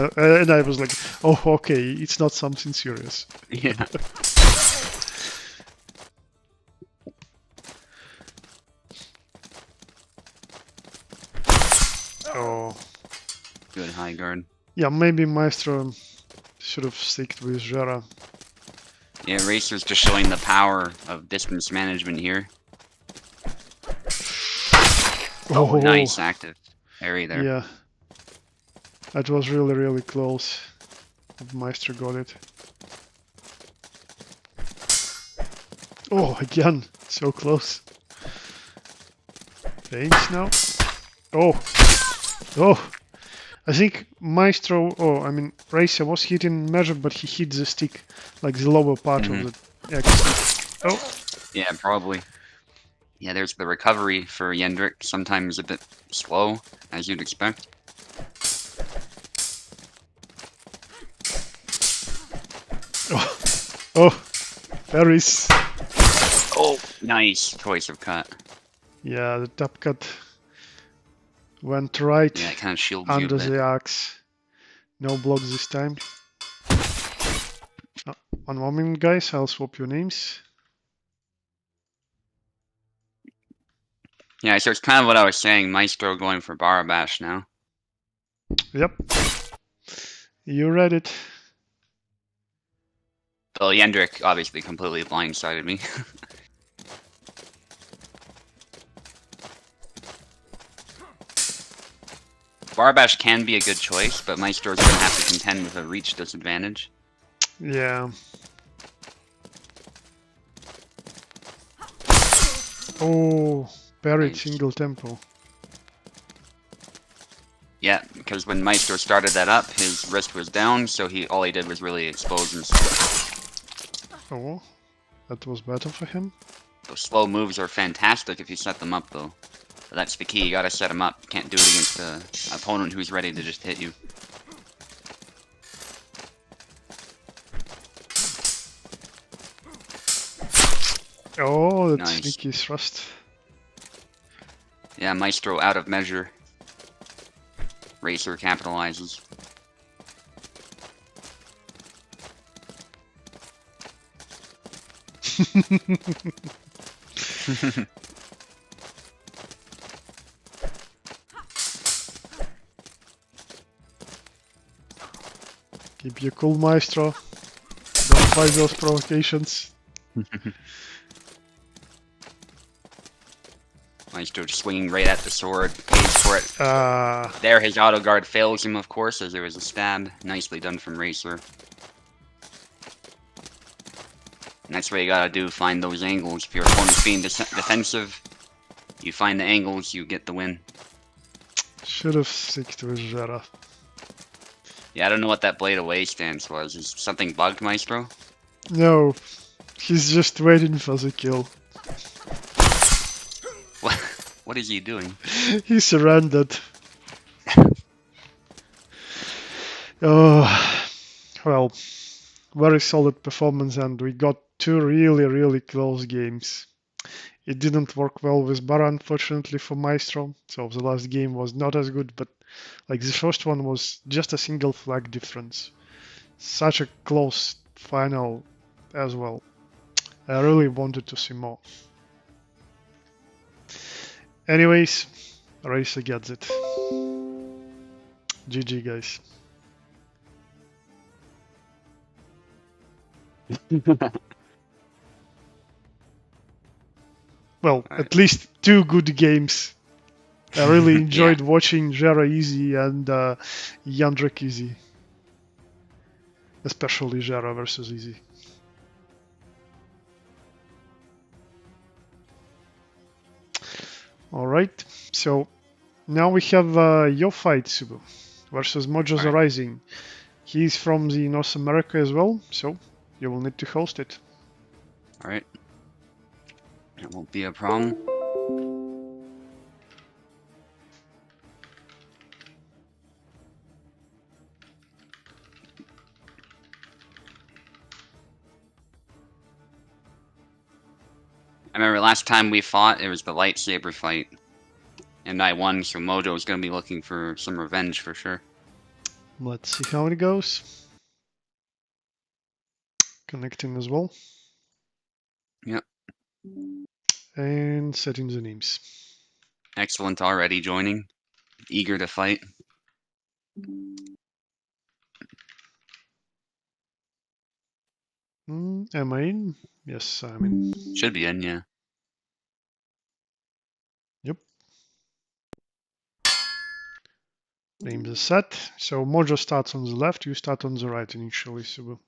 I was like, oh, okay, it's not something serious. Yeah. Oh, Good High Guard. yeah, maybe Maestro should have sticked with Jara. Yeah, Racer's just showing the power of distance management here. Oh, Nice active parry there. Yeah, that was really, really close. Maestro got it. Oh, again, so close. Range now. Oh, oh. I think Maestro, I mean, Racer was hitting measure, but he hit the stick, like the lower part of the X. Oh, Yeah, probably. Yeah, there's the recovery for Yendrik. Sometimes a bit slow, as you'd expect. oh, Paris. Oh, nice choice of cut. Yeah, the top cut went right Yeah, it kind of shields you a under bit. the axe. No blocks this time. Oh, one moment, guys, I'll swap your names. Yeah, so it's kind of what I was saying. Maestro going for Barabash now. Yep. You read it. Well, Yendrik obviously completely blindsided me. Barabash can be a good choice, but Maestro's going to have to contend with a reach disadvantage. Yeah. Oh, parried Nice. single tempo. Yeah, because when Maestro started that up, his wrist was down, so all he did was really expose himself. Oh, that was better for him. Those slow moves are fantastic if you set them up, though. But that's the key, you gotta set them up. You can't do it against an opponent who's ready to just hit you. Oh, that Nice. sneaky thrust. Yeah, Maestro out of measure. Racer capitalizes. Keep your cool, Maestro. Don't fight those provocations. Maestro swinging right at the sword, pays for it. Ah, There, his auto guard fails him, of course, as there was a stab. Nicely done from Racer. And that's what you gotta do, find those angles. If your opponent's being defensive, you find the angles, you get the win. should have stick to his Jera. Yeah, I don't know what that blade away stance was. Is something bugged, Maestro? No, he's just waiting for the kill. What is he doing? He surrendered. Oh, well, very solid performance, and we got two really close games. It didn't work well with Bara, unfortunately, for Maestro, so the last game was not as good, but like the first one was just a single flag difference. Such a close final as well. I really wanted to see more. Anyways, Racer gets it. GG, guys. Well, Right. at least two good games. I really enjoyed watching Jera Easy and Yandrek Easy. Especially Jera versus Easy. Alright, so now we have your fight, Subu, versus Mojo's Alright. Rising. He's from the North America as well, so you will need to host it. Alright. That won't be a problem. I remember last time we fought, it was the lightsaber fight. And I won, so Mojo's gonna be looking for some revenge for sure. Let's see how it goes. Connecting as well. Yep. And setting the names. Excellent already joining. Eager to fight. Am I in? Yes, I'm in. Should be in, yeah. Yep. Names are set. So Mojo starts on the left, you start on the right initially, Subu.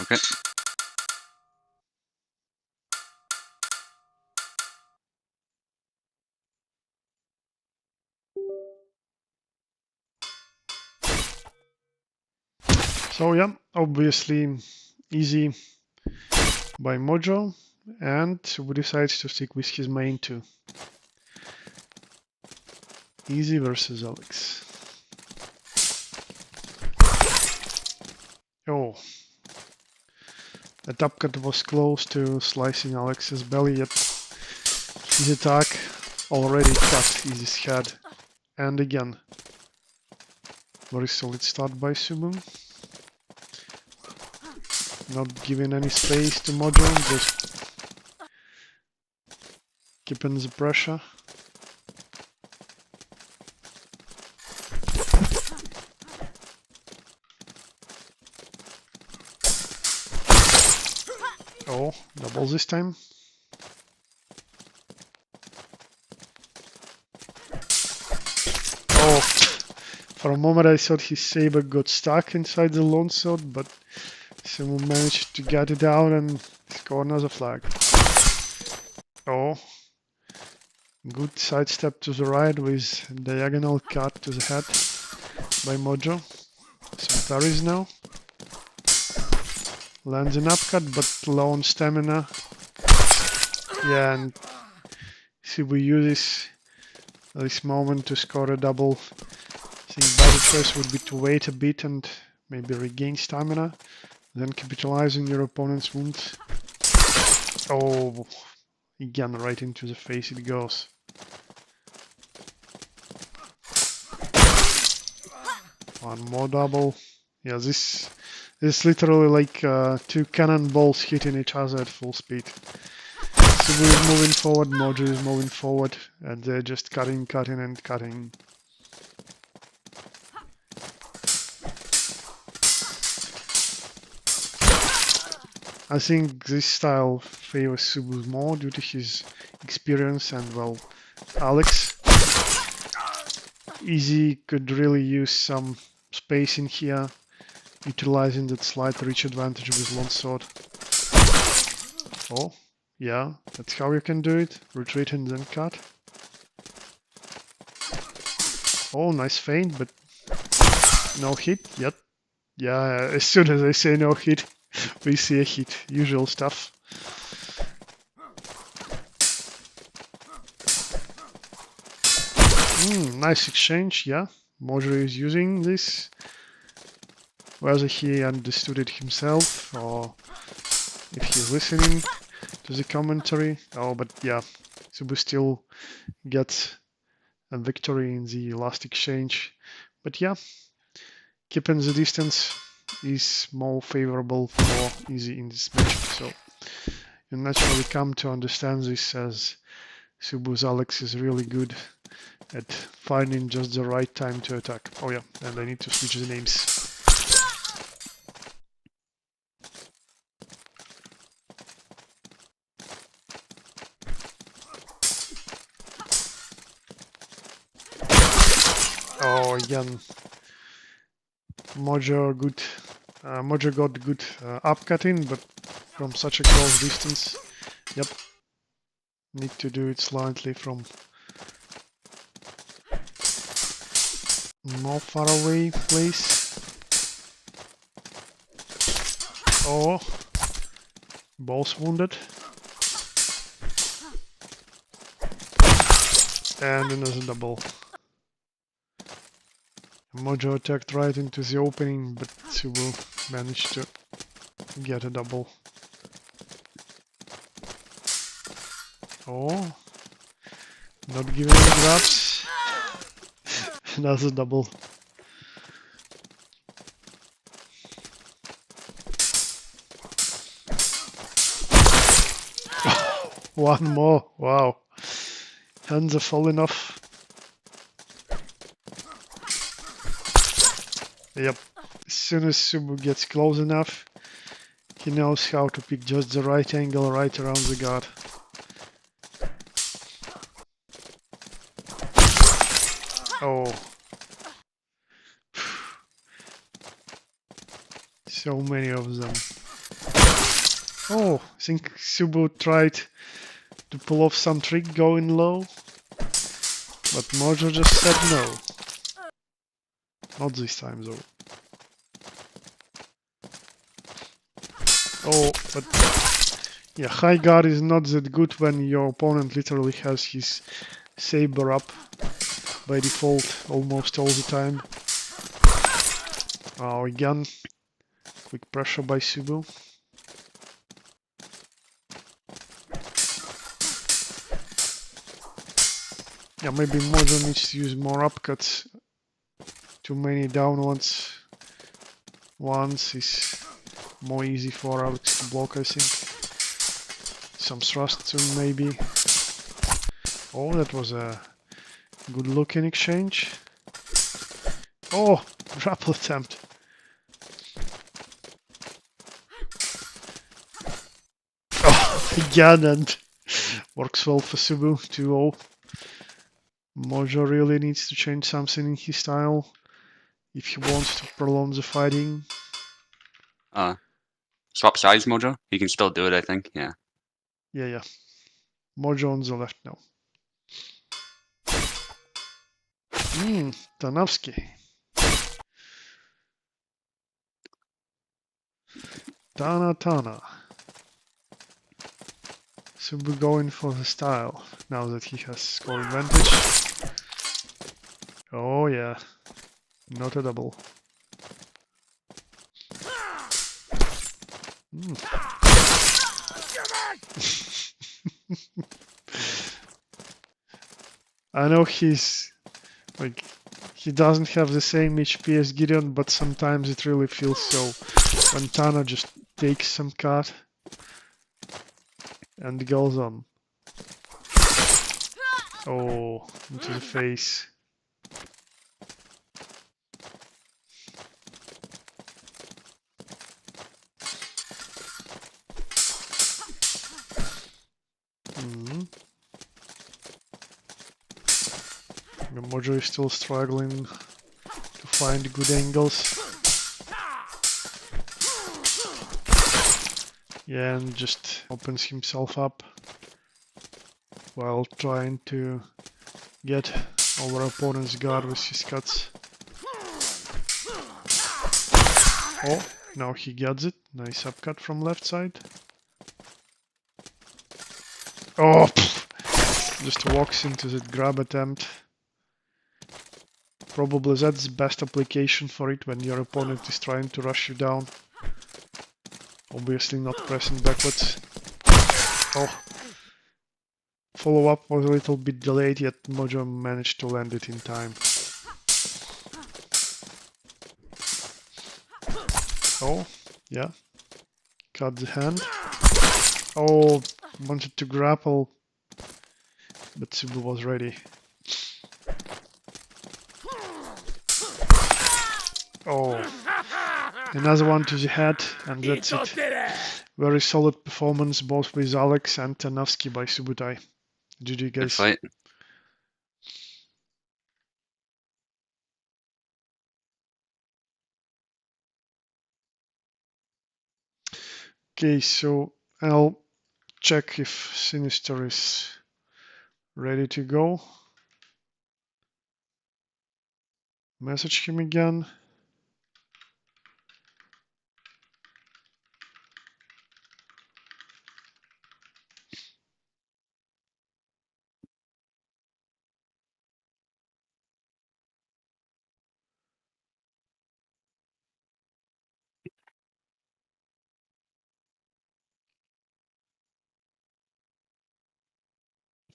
Okay. So yeah, obviously easy by Mojo, and Subu decides to stick with his main too. Easy versus Alex. Oh, that upcut was close to slicing Alex's belly, yet his attack already cut Easy's head. And again, very solid start by Subu. Not giving any space to Mojo, just keeping the pressure. Oh, double this time. Oh, for a moment I thought his saber got stuck inside the longsword, but someone managed to get it out and score another flag. Oh, Good sidestep to the right with diagonal cut to the head by Mojo. Some parries now. Lands an upcut, but low on stamina. Yeah, and Cebu uses this moment to score a double. I think better choice would be to wait a bit and maybe regain stamina, then capitalizing your opponent's wounds. Oh, again, right into the face it goes. One more double. Yeah, this is literally like two cannonballs hitting each other at full speed. Cebu is moving forward, Mojo is moving forward, and they're just cutting, and cutting. I think this style favors Cebu more due to his experience and, well, Alex. Easy could really use some space in here, utilizing that slight reach advantage with longsword. Oh, yeah, that's how you can do it. Retreat and then cut. Oh, nice feint, but no hit yet. Yeah, as soon as I say no hit, we see a hit. Usual stuff. Nice exchange, yeah. Mojo is using this. Whether he understood it himself or if he's listening to the commentary. Oh, but yeah, Cebu still gets a victory in the last exchange. But yeah, keeping the distance is more favorable for easy in this matchup. So you naturally come to understand this as Cebu's Alex is really good at finding just the right time to attack. Oh yeah, and I need to switch the names. Oh, again, Mojo got good upcutting, but from such a close distance. Yep, need to do it slightly from more far away place. Oh, both wounded. And another double. Mojo attacked right into the opening, but Cebu managed to get a double. Oh, not giving any grabs. Another double. One more, wow. Hands are falling off. Yep, as soon as Cebu gets close enough, he knows how to pick just the right angle right around the guard. Oh. So many of them. Oh, I think Cebu tried to pull off some trick going low, but Mojo just said no. Not this time though. Oh, but yeah, high guard is not that good when your opponent literally has his saber up by default almost all the time. Oh, again, quick pressure by Cebu. Yeah, maybe Mojo needs to use more upcuts. Too many downwards ones is more easy for Alex to block, I think. Some thrust too, maybe. Oh, that was a good looking exchange. Oh, grapple attempt. Oh, again, and works well for Cebu, 2-0. Mojo really needs to change something in his style if he wants to prolong the fighting. Swap sides, Mojo. He can still do it, I think. Yeah. Yeah. Mojo on the left now. Tanowski. Tana. Subu going for the style now that he has score advantage. Oh yeah, not a double. I know he's like he doesn't have the same HP as Gideon, but sometimes it really feels so when Tana just takes some cut and goes on. Oh, into the face. Mojo is still struggling to find good angles. Yeah, and just opens himself up while trying to get our opponent's guard with his cuts. Oh, now he gets it. Nice upcut from left side. Oh, just walks into the grab attempt. Probably that's the best application for it when your opponent is trying to rush you down. Obviously not pressing backwards. Oh. Follow-up was a little bit delayed, yet Mojo managed to land it in time. Oh, yeah. Cut the hand. Oh, wanted to grapple, but Subu was ready. Oh, another one to the head, and that's it. Very solid performance both with Alex and Tanowski by Subutai. GG Good guys. fight. Okay, so I'll check if Sinister is ready to go. Message him again.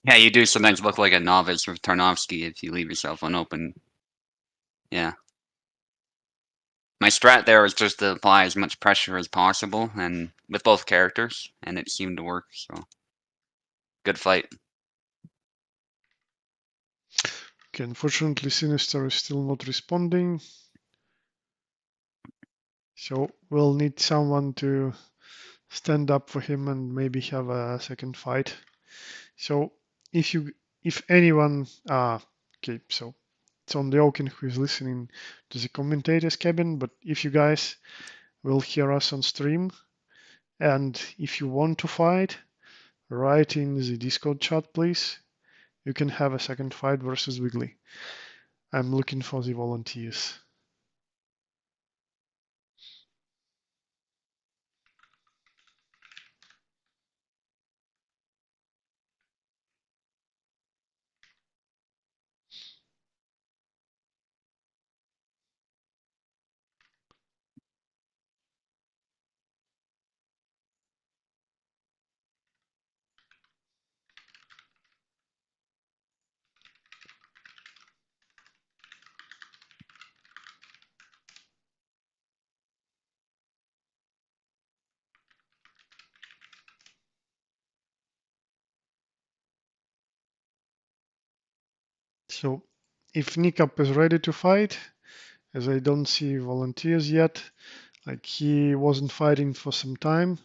Yeah, you do sometimes look like a novice with Tarnovsky if you leave yourself unopen. Yeah. My strat there is just to apply as much pressure as possible, and with both characters, and it seemed to work, so. Good fight. Okay, unfortunately Sinister is still not responding. So we'll need someone to stand up for him and maybe have a second fight. So if anyone, okay, so it's on the Akin who is listening to the commentator's cabin, but if you guys will hear us on stream, and if you want to fight, write in the Discord chat, please. You can have a second fight versus Wiggly. I'm looking for the volunteers. So if Nikap is ready to fight, as I don't see volunteers yet, like he wasn't fighting for some time,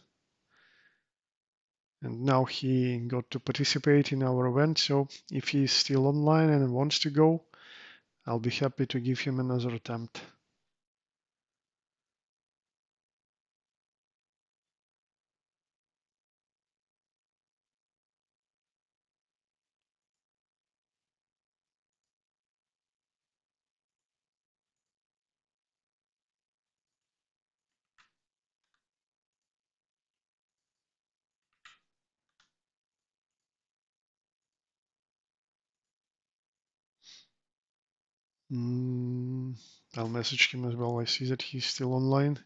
and now he got to participate in our event. So if he's still online and wants to go, I'll be happy to give him another attempt. I'll message him as well. I see that he's still online.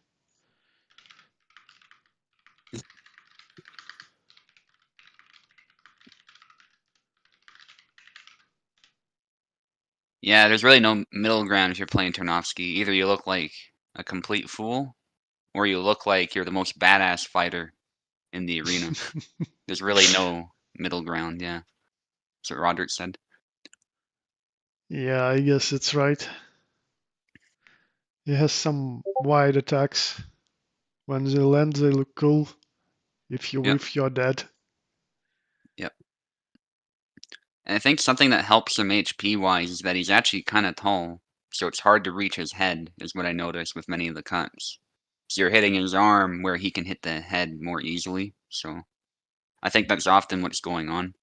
Yeah, there's really no middle ground if you're playing Tarnovsky. Either you look like a complete fool, or you look like you're the most badass fighter in the arena. There's really no middle ground, yeah. That's what Roderick said. Yeah, I guess it's right. He has some wide attacks. When they land, they look cool. If you Yep, whiff, you're dead. yep. And I think something that helps him HP-wise is that he's actually kind of tall, so it's hard to reach his head, is what I noticed with many of the cuts. So you're hitting his arm where he can hit the head more easily, so I think that's often what's going on.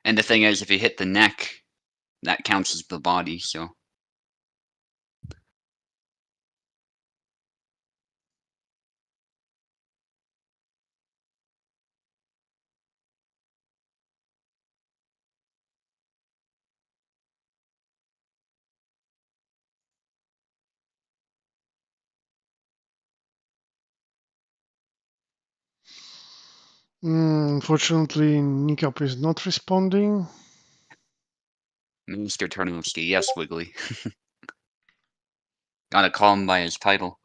And the thing is, if you hit the neck, that counts as the body, so... Unfortunately, Nikap is not responding. Mr. Tarnowski, yes, Wiggly. Gotta call him by his title.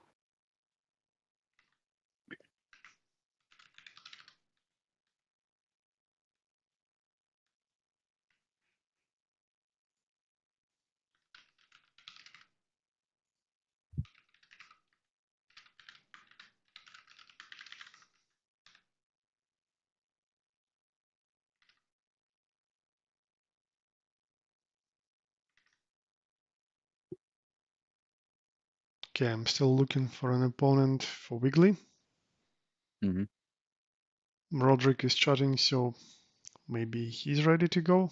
Okay, I'm still looking for an opponent for Wiggly. Mm-hmm. Roderick is chatting, so maybe he's ready to go.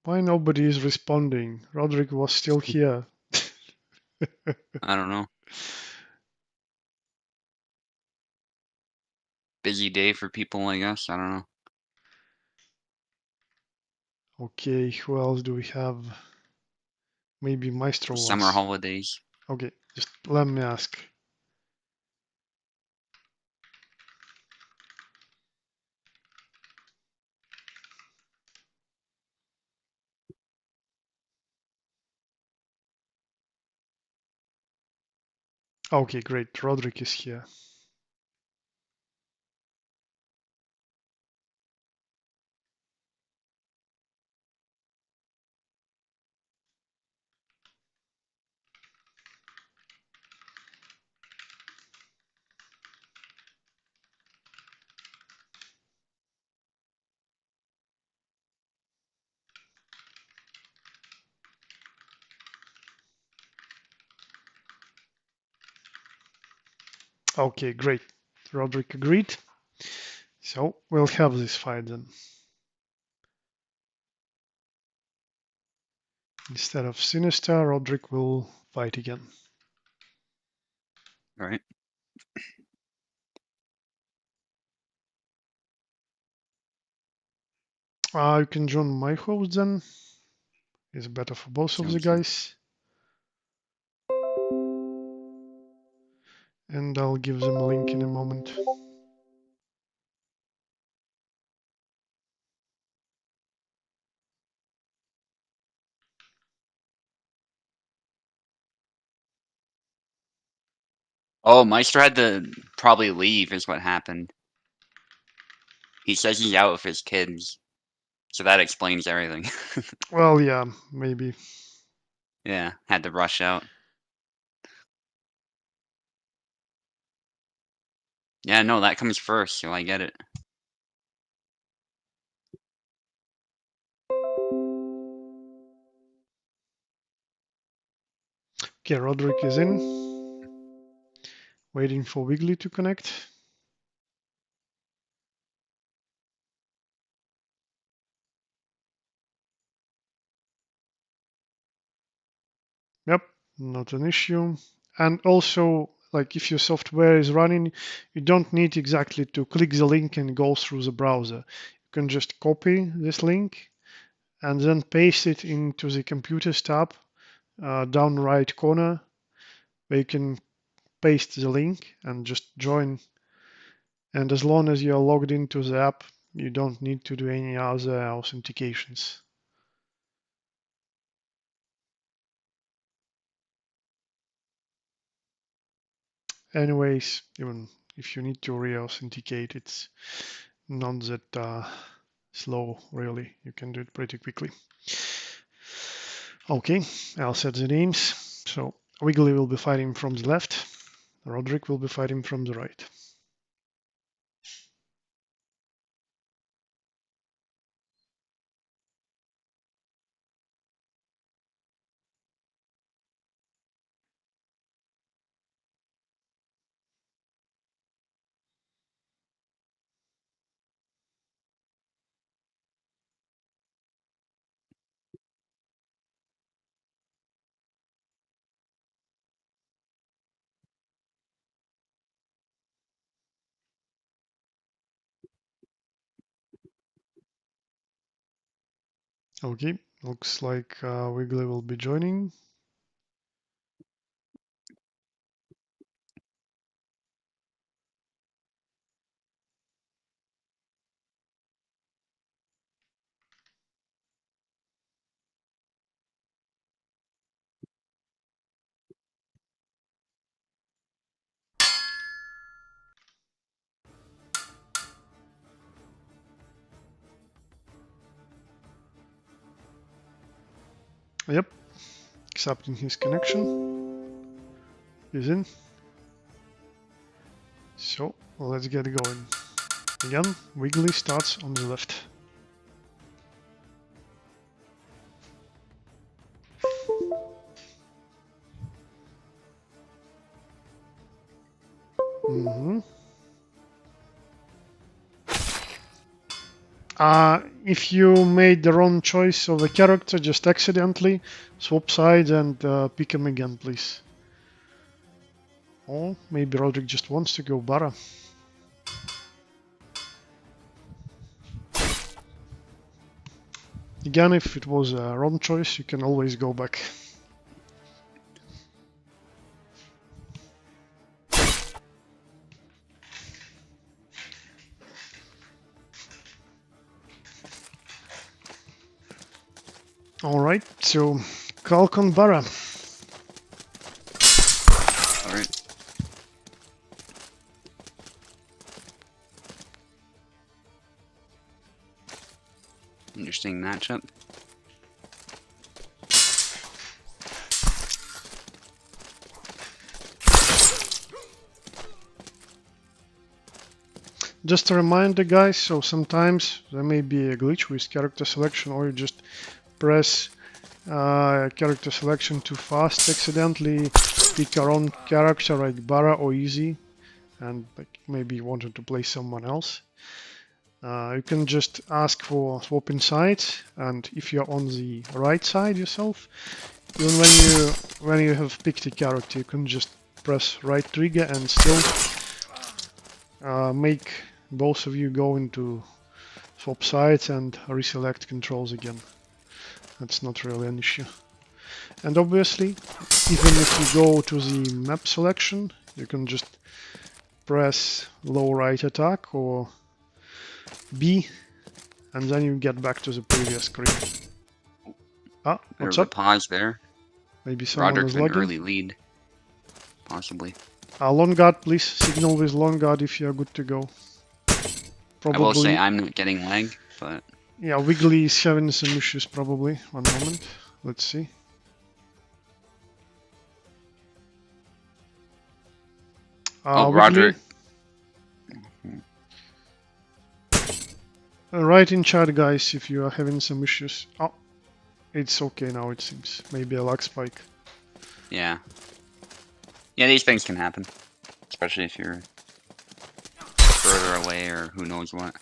Why nobody is responding? Roderick was still here. I don't know. Busy day for people, I guess. I don't know. Okay, who else do we have? Maybe Maestro Summer wants. holidays. Okay, just let me ask. Okay, great. Roderick is here. Okay, great. Roderick agreed. So we'll have this fight then. Instead of Sinister, Roderick will fight again. All right. You can join my host then. It's better for both of the Sounds good. guys. and I'll give them a link in a moment. Oh, Meister had to probably leave is what happened. He says he's out with his kids. So that explains everything. Well, yeah, maybe. Yeah, had to rush out. Yeah, no, that comes first, so I get it. Okay, Roderick is in. Waiting for Wiggly to connect. Yep, not an issue. And also, like if your software is running, you don't need exactly to click the link and go through the browser. You can just copy this link and then paste it into the Computers tab, down right corner, where you can paste the link and just join. And as long as you're logged into the app, you don't need to do any other authentications. Anyways, even if you need to re-authenticate, it's not that slow, really. You can do it pretty quickly. Okay, I'll set the names. So Wiggly will be fighting from the left. Roderick will be fighting from the right. Okay, looks like Wiggly will be joining. Yep, accepting his connection. He's in. So let's get going. Again, Wiggly starts on the left. If you made the wrong choice of a character just accidentally, swap sides and pick him again, please. Or maybe Roderick just wants to go Bara. Again, if it was a wrong choice, you can always go back. Alright, so Kalkon Bara. Alright. Interesting matchup. Just a reminder, guys, so sometimes there may be a glitch with character selection, or you just press character selection too fast, accidentally pick a wrong character like Bara or Easy, and like maybe you wanted to play someone else. You can just ask for swapping sides, and if you're on the right side yourself, even when you have picked a character, you can just press right trigger and still make both of you go into swap sides and reselect controls again. That's not really an issue. And obviously, even if you go to the map selection, You can just press low right attack or B, and then you get back to the previous screen. Ah, There what's was a up? pause there. Maybe someone Roderick is with an logging. early lead. Possibly. Long guard, please signal with long guard if you're good to go. I will say Probably, I'm not getting lag, but yeah, Wiggly is having some issues probably. One moment, let's see. Wiggly, Roderick. write in chat, guys, if you are having some issues. Oh, it's okay now, it seems. Maybe a lag spike. Yeah. Yeah, these things can happen. Especially if you're further away or who knows what.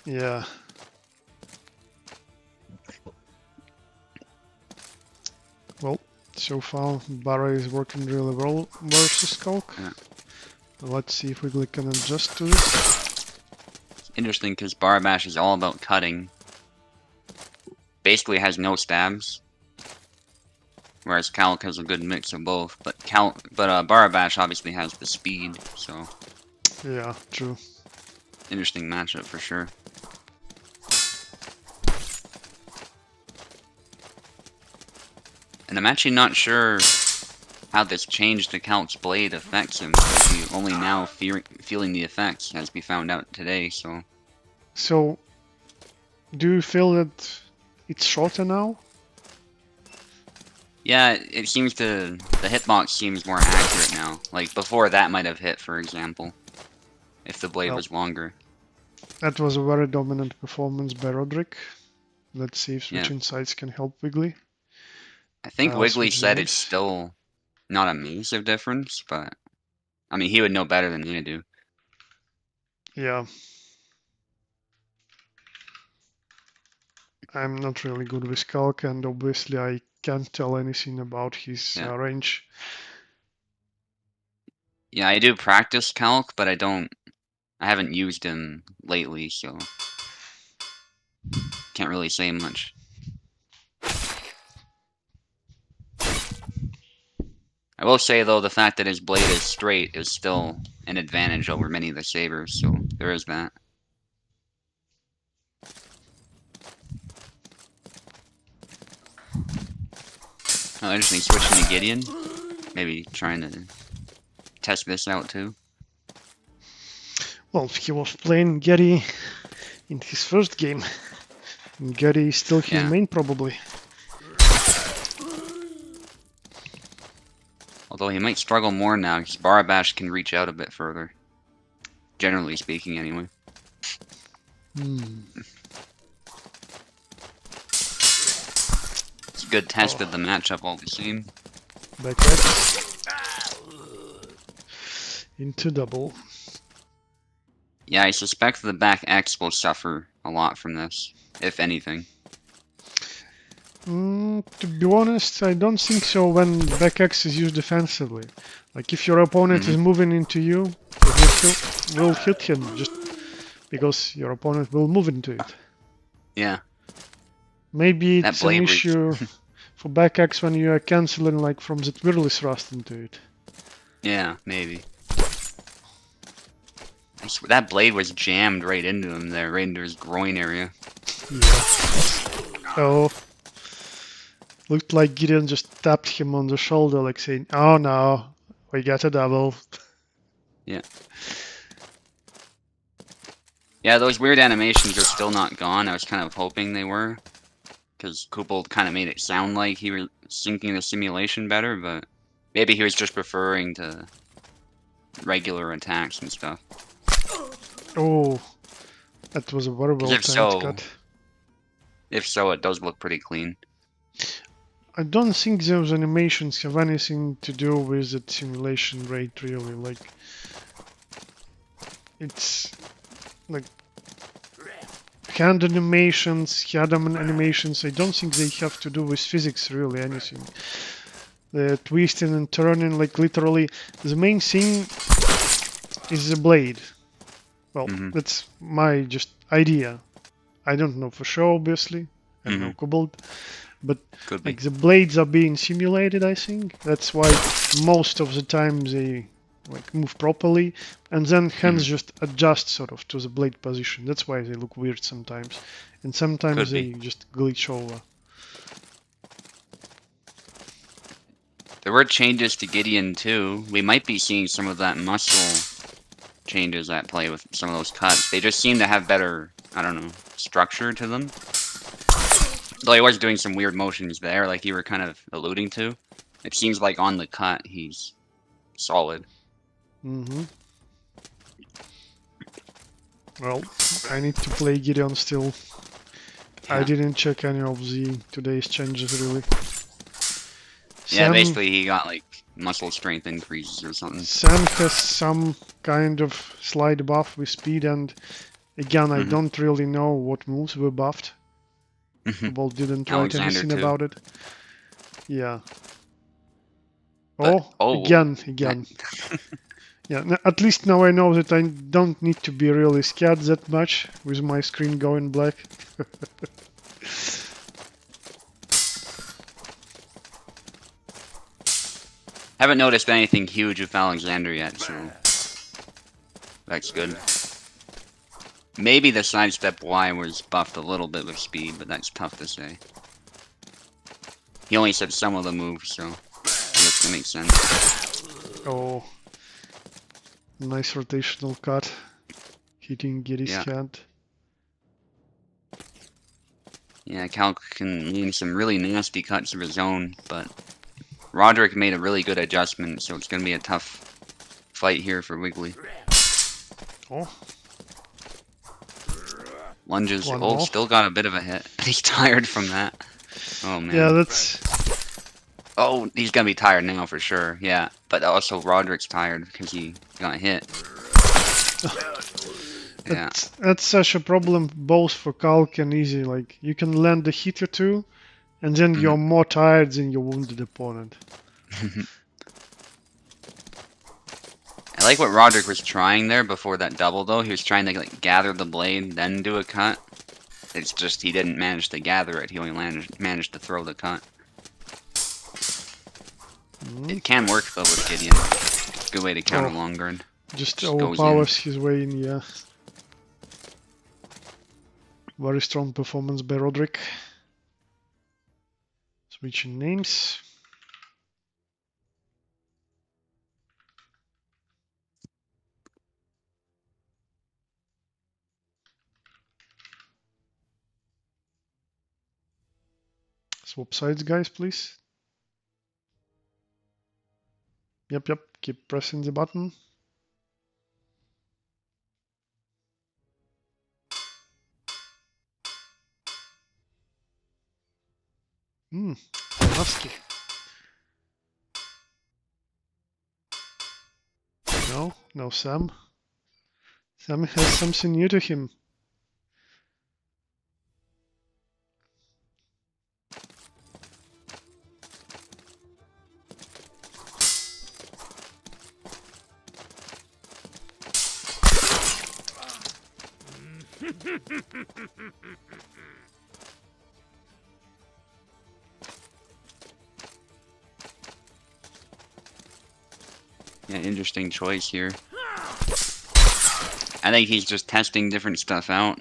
Yeah. Well, so far, Barra is working really well versus Skulk. Yeah. Let's see if Wiggly can adjust to this. Interesting because Barabash is all about cutting. Basically has no stabs. Whereas Calc has a good mix of both. But Barabash obviously has the speed, so Yeah, true. interesting matchup for sure. And I'm actually not sure how this change to Calc's blade affects him, because he's only now feeling the effects, as we found out today, so... So, do you feel that it's shorter now? Yeah, it seems the hitbox seems more accurate now. Like, before that might have hit, for example, if the blade was longer. That was a very dominant performance by Roderick. Let's see if switching sides can help Wiggly. I think Wiggly switch said names. it's still not a massive difference, but... I mean, he would know better than me to do. Yeah. I'm not really good with Calc, and obviously I can't tell anything about his range. Yeah, I do practice Calc, but I haven't used him lately, so can't really say much. I will say, though, the fact that his blade is straight is still an advantage over many of the sabers, so there is that. Oh, interesting. Switching to Gideon. Maybe trying to test this out, too. Well, he was playing Gary in his first game. And Gary is still his main, probably. Although he might struggle more now, because Barabash can reach out a bit further. Generally speaking, anyway. It's a good test of the matchup all the same. Back X. Into double. Yeah, I suspect the back X will suffer a lot from this, if anything. To be honest, I don't think so when back X is used defensively. Like, if your opponent is moving into you, it will hit him, just because your opponent will move into it. Yeah. Maybe it's an issue for back X when you are canceling, like, from the Twirly thrust into it. Yeah, maybe. I swear, that blade was jammed right into him there, right into his groin area. Yeah. Oh. Looked like Gideon just tapped him on the shoulder, like saying, "Oh no, we got a double." Yeah. Yeah, those weird animations are still not gone. I was kind of hoping they were, because Kupol kind of made it sound like he was syncing the simulation better, but maybe he was just preferring to regular attacks and stuff. Oh, that was a very well timed cut. If so, it does look pretty clean. I don't think those animations have anything to do with the simulation rate, really. Like, it's like hand animations, head animations. I don't think they have to do with physics, really, anything. The twisting and turning, like, literally, the main thing is the blade. Well, that's my just idea. I don't know for sure, obviously. I know Kobold. But like the blades are being simulated, I think. That's why most of the time they like move properly, and then hands Mhm. just adjust sort of to the blade position. That's why they look weird sometimes, and sometimes Could they be. just glitch over. There were changes to Gideon too. We might be seeing some of that muscle changes at play with some of those cuts. They just seem to have better, I don't know, structure to them. Though he was doing some weird motions there, like you were kind of alluding to. It seems like on the cut, he's solid. Mm-hmm. Well, I need to play Gideon still. I Yeah. didn't check any of the today's changes really. Yeah, Sam basically he got like muscle strength increases or something. Sam has some kind of slight buff with speed, and again, I Mhm. don't really know what moves were buffed. Mhm. Football didn't write Alexander anything too. about it. Yeah. But Oh, oh, that again. Yeah, at least now I know that I don't need to be really scared that much with my screen going black. haven't noticed anything huge with Alexander yet, so that's good. Maybe the sidestep Y was buffed a little bit with speed, but that's tough to say. He only said some of the moves, so that's gonna make sense. Oh, nice rotational cut. Hitting Giddy's Yeah. head. Yeah, Cal can lean some really nasty cuts of his own, but Roderick made a really good adjustment, so it's gonna be a tough fight here for Wiggly. Oh, Lunges. one Oh, more. still got a bit of a hit. He's tired from that. Oh man. Yeah, that's Oh, he's gonna be tired now for sure. Yeah, but also Roderick's tired because he got hit. Yeah. that's such a problem both for Calc and Easy. Like you can land a hit or two, and then you're Mhm. more tired than your wounded opponent. I like what Roderick was trying there before that double though. He was trying to like gather the blade, then do a cut. It's just he didn't manage to gather it. He only managed to throw the cut. It can work though with Gideon. Good way to counter Oh, long guard. just Goes in. overpowers his way in, yeah. Very strong performance by Roderick. Switching names. Swap sides, guys, please. Yep, keep pressing the button. Husky. No, Sam. Sam has something new to him. Yeah, interesting choice here. I think he's just testing different stuff out.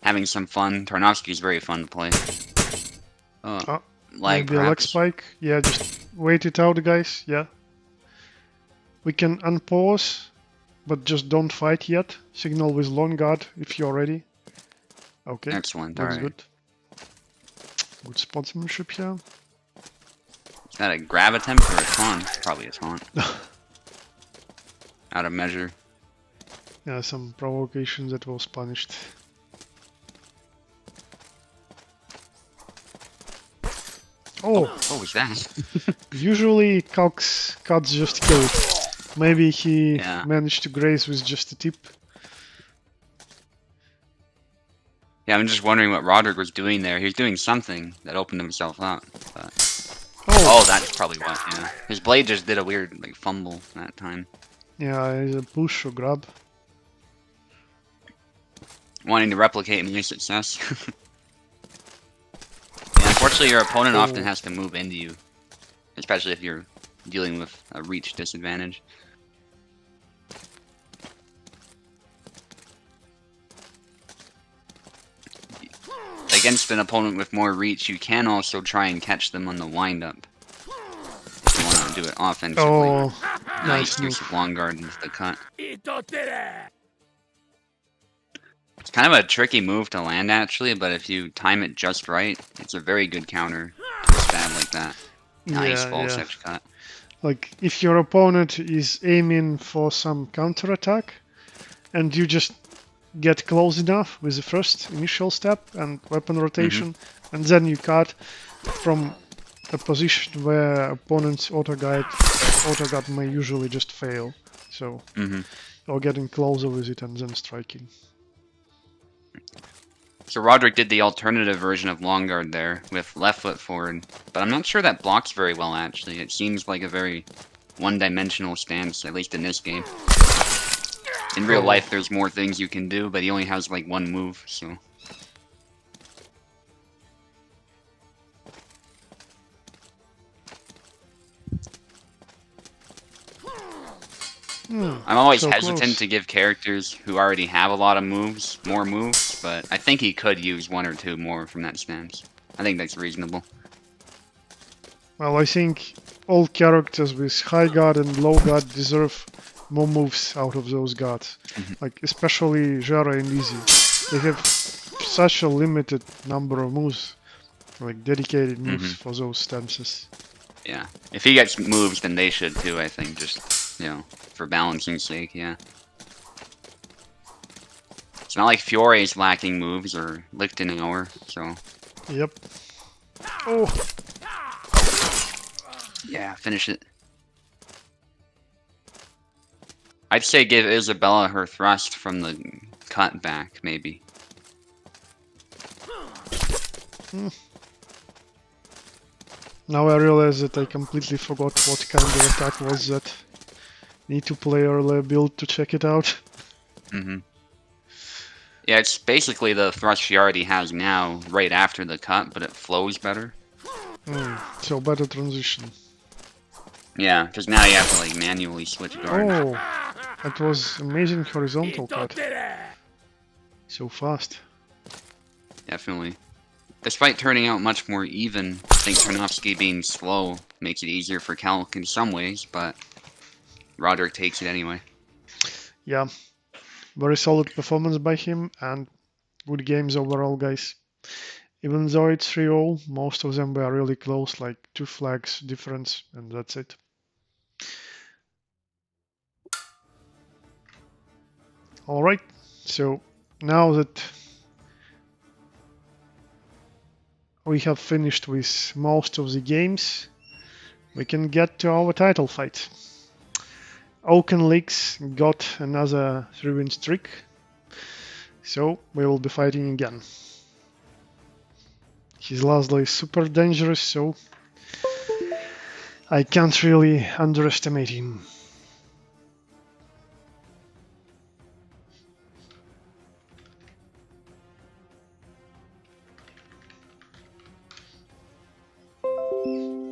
Having some fun. Tarnovsky's very fun to play. Oh, Lag maybe a leg perhaps. spike. Yeah, just wait it out, guys. Yeah. We can unpause, but just don't fight yet. Signal with long guard if you're ready. Okay, Excellent, looks alright. good. Good sportsmanship here. Is that a grab attempt or a taunt? Probably a taunt. Out of measure. Yeah, some provocation that was punished. Oh, What was that? usually Calc's cuts just kill it. Maybe he Yeah. managed to graze with just a tip. Yeah, I'm just wondering what Roderick was doing there. He was doing something that opened himself up. But... Oh, Oh, that's probably what, yeah. His blade just did a weird, like, fumble that time. yeah, it's a push or grab. Wanting to replicate my success. Yeah, unfortunately, your opponent often has to move into you. Especially if you're dealing with a reach disadvantage. against an opponent with more reach, you can also try and catch them on the wind-up. If you want to do it offensively. Oh, nice use move. long guard into the cut. It's kind of a tricky move to land, actually, but if you time it just right, it's a very good counter to a stab like that. Nice false edge cut. Like, if your opponent is aiming for some counterattack, and you just get close enough with the first initial step and weapon rotation, and then you cut from a position where opponent's auto guard may usually just fail. So, or getting closer with it and then striking. So Roderick did the alternative version of long guard there, with left foot forward, but I'm not sure that blocks very well, actually. It seems like a very one-dimensional stance, at least in this game. In real life, there's more things you can do, but he only has like one move, so... I'm always hesitant to give characters who already have a lot of moves more moves, but I think he could use one or two more from that stance. I think that's reasonable. Well, I think all characters with high guard and low guard deserve more moves out of those guards. Like, especially Jara and Easy. They have such a limited number of moves, like dedicated moves for those stances. Yeah, if he gets moves, then they should too, I think, just, you know, for balancing's sake, yeah. It's not like Fiore's lacking moves, or Lichtenauer, so... Yep. Oh! Yeah, finish it. I'd say give Isabella her thrust from the cut back, maybe. Now I realize that I completely forgot what kind of attack was that. Need to play earlier build to check it out. Yeah, it's basically the thrust she already has now, right after the cut, but it flows better. So better transition. Yeah, because now you have to like manually switch guard. Oh, that was amazing horizontal cut. So fast. Definitely. Despite turning out much more even, I think Tarnowski being slow makes it easier for Calc in some ways, but Roderick takes it anyway. Yeah, very solid performance by him and good games overall, guys. Even though it's 3-0, most of them were really close, like 2 flags difference, and that's it. Alright, so now that we have finished with most of the games, we can get to our title fight. Akin Leaks got another 3-win streak, so we will be fighting again. His Laszlo is super dangerous, so I can't really underestimate him.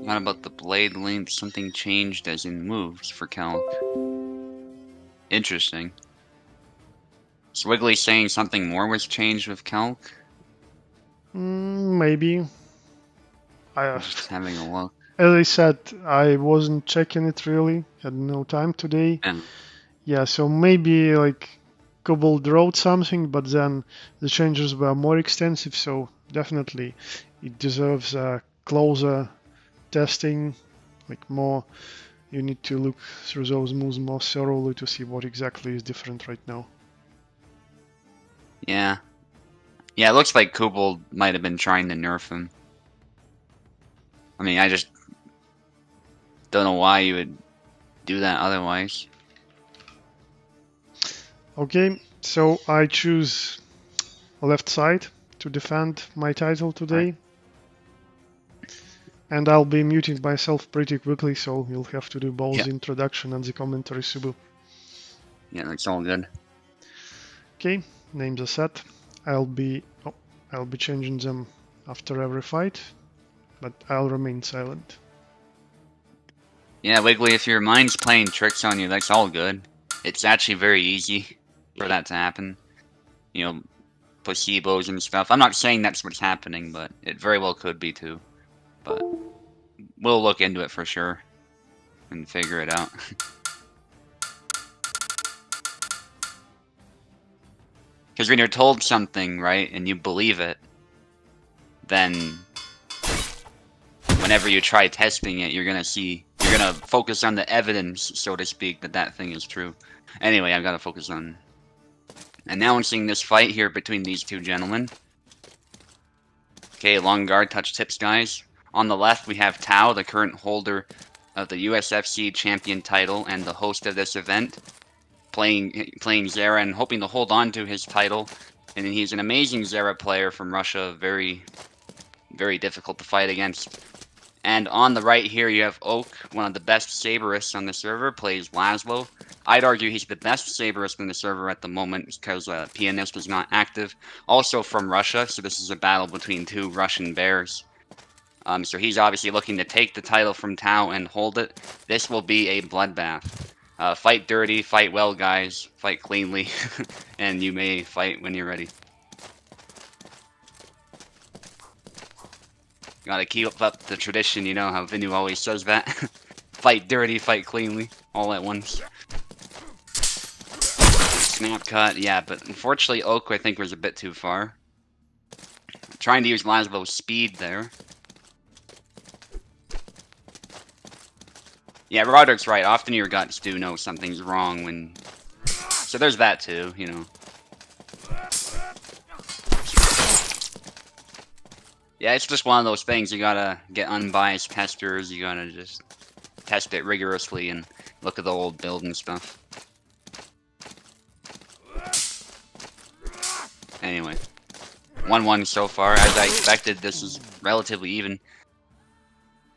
What about the blade length? Something changed as in moves for Calc. Interesting. Is Wiggly saying something more was changed with Calc? Maybe. Just having a look. As I said, I wasn't checking it really. Had no time today. Yeah, so maybe like Kobold wrote something, but then the changes were more extensive, so definitely it deserves a closer testing, like more. You need to look through those moves more thoroughly to see what exactly is different right now. Yeah. Yeah, it looks like Kobold might have been trying to nerf him. I mean, I just don't know why you would do that otherwise. Okay, so I choose left side to defend my title today. And I'll be muting myself pretty quickly, so you'll have to do both the introduction and the commentary, Subu. Yeah, that's all good. Okay, names are set. I'll be changing them after every fight, but I'll remain silent. Yeah, Wiggly, if your mind's playing tricks on you, that's all good. It's actually very easy for that to happen. You know, placebos and stuff. I'm not saying that's what's happening, but it very well could be too. But we'll look into it for sure and figure it out. Because when you're told something, right, and you believe it, then whenever you try testing it, you're gonna focus on the evidence, so to speak, that that thing is true. Anyway, I've got to focus on announcing this fight here between these two gentlemen. Okay, long guard, touch tips, guys. On the left, we have Tao, the current holder of the USFC champion title and the host of this event, playing Zera and hoping to hold on to his title. And he's an amazing Zera player from Russia, very, very difficult to fight against. And on the right here, you have Oak, one of the best saberists on the server, plays Laszlo. I'd argue he's the best saberist in the server at the moment because Pianist is not active. Also from Russia, so this is a battle between two Russian bears. So he's obviously looking to take the title from Tao and hold it. This will be a bloodbath. Fight dirty, fight well, guys. Fight cleanly, and you may fight when you're ready. Gotta keep up the tradition, you know how Vinu always says that. Fight dirty, fight cleanly, all at once. Snap cut, yeah, but unfortunately Oak, I think, was a bit too far. Trying to use Laszlo's speed there. Yeah, Roderick's right. Often your guts do know something's wrong when... So there's that too, you know. Yeah, it's just one of those things. You gotta get unbiased testers. You gotta just test it rigorously and look at the old build and stuff. Anyway, 1-1 so far. As I expected, this is relatively even.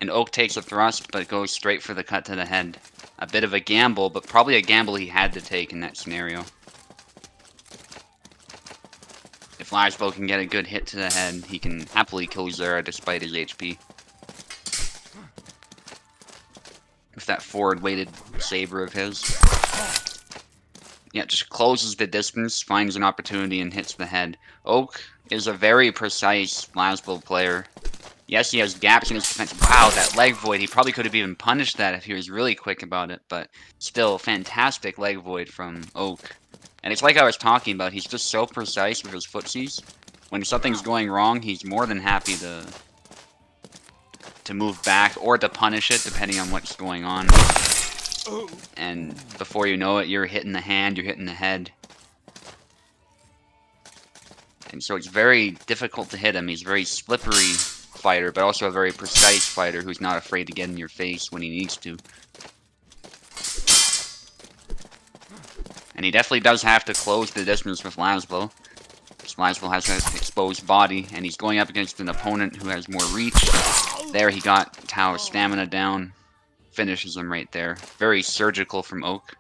And Oak takes a thrust, but goes straight for the cut to the head. A bit of a gamble, but probably a gamble he had to take in that scenario. If Laszlo can get a good hit to the head, he can happily kill Zera despite his HP. With that forward-weighted saber of his. Yeah, just closes the distance, finds an opportunity, and hits the head. Oak is a very precise Laszlo player. Yes, he has gaps in his defense. Wow, that leg void. He probably could have even punished that if he was really quick about it, but still, fantastic leg void from Oak. And it's like I was talking about, he's just so precise with his footsies. When something's going wrong, he's more than happy to move back or to punish it, depending on what's going on. And before you know it, you're hitting the hand, you're hitting the head. And so it's very difficult to hit him. He's a very slippery fighter, but also a very precise fighter who's not afraid to get in your face when he needs to. And he definitely does have to close the distance with Laszlo. Laszlo has an exposed body, and he's going up against an opponent who has more reach. There he got Tao's stamina down. Finishes him right there. Very surgical from Oak.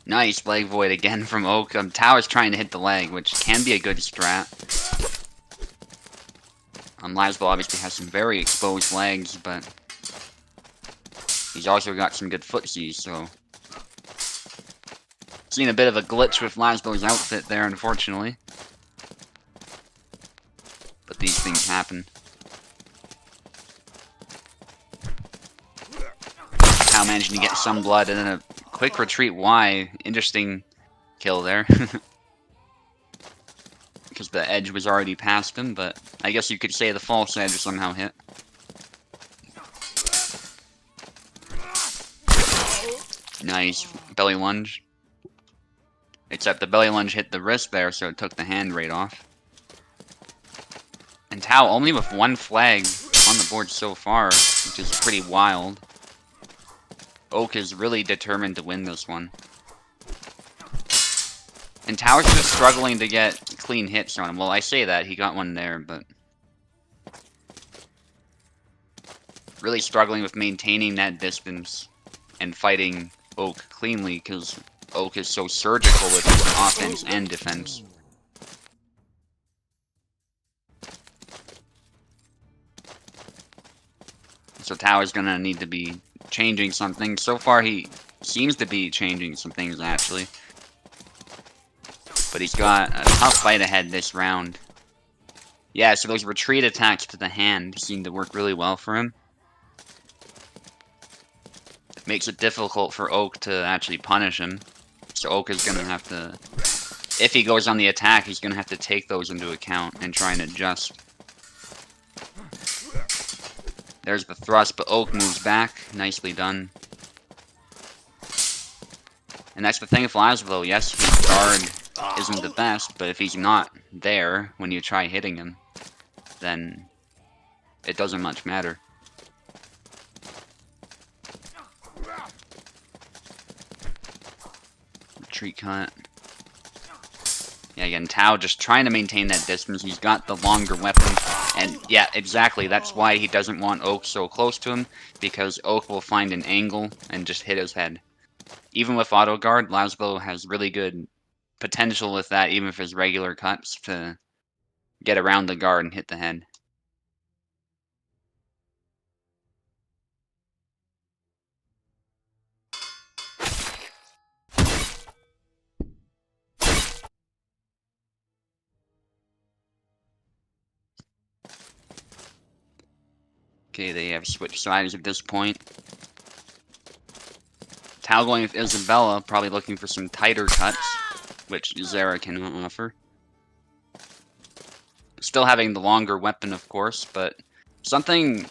Nice leg void again from Oak. Tao is trying to hit the leg, which can be a good strat. Laszlo obviously has some very exposed legs, but he's also got some good footsies, so... Seen a bit of a glitch with Laszlo's outfit there, unfortunately. But these things happen. Tao managing to get some blood, and then a quick retreat Y. Interesting kill there. Because the edge was already past him, but I guess you could say the false edge somehow hit. Nice. Belly lunge. Except the belly lunge hit the wrist there, so it took the hand right off. And Tao only with one flag on the board so far, which is pretty wild. Oak is really determined to win this one. And Tao's just struggling to get clean hits on him. Well, I say that, he got one there, but... really struggling with maintaining that distance and fighting Oak cleanly, because Oak is so surgical with his offense and defense. So Tao is gonna need to be changing something. So far he seems to be changing some things, actually. But he's got a tough fight ahead this round. Yeah, so those retreat attacks to the hand seem to work really well for him. It makes it difficult for Oak to actually punish him. So Oak is going to have to... If he goes on the attack, he's going to have to take those into account and try and adjust. There's the thrust, but Oak moves back. Nicely done. And that's the thing with Laszlo. Yes, his guard isn't the best, but if he's not there when you try hitting him, then it doesn't much matter. Retreat cut. Yeah, again, Tau just trying to maintain that distance. He's got the longer weapon. And yeah, exactly. That's why he doesn't want Oak so close to him, because Oak will find an angle and just hit his head. Even with auto guard, Laszlo has really good potential with that, even if his regular cuts, to get around the guard and hit the head. Okay, they have switched sides at this point. Tau going with Isabella, probably looking for some tighter cuts, which Zera cannot offer. Still having the longer weapon, of course, but something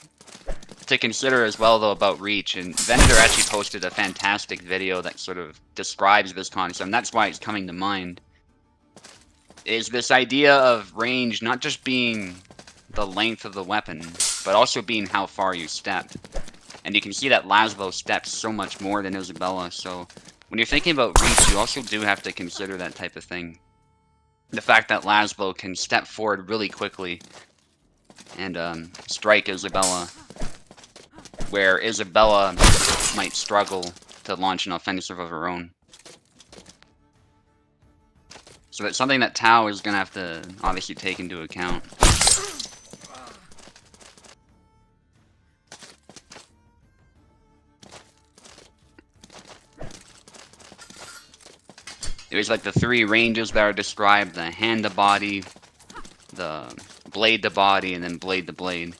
to consider as well, though, about reach. And Venator actually posted a fantastic video that sort of describes this concept, and that's why it's coming to mind. Is this idea of range not just being the length of the weapon, but also being how far you step. And you can see that Laszlo steps so much more than Isabella, so when you're thinking about reach, you also do have to consider that type of thing. The fact that Laszlo can step forward really quickly and strike Isabella, where Isabella might struggle to launch an offensive of her own. So that's something that Tau is going to have to obviously take into account. There's like the three ranges that are described: the hand to body, the blade to body, and then blade to blade.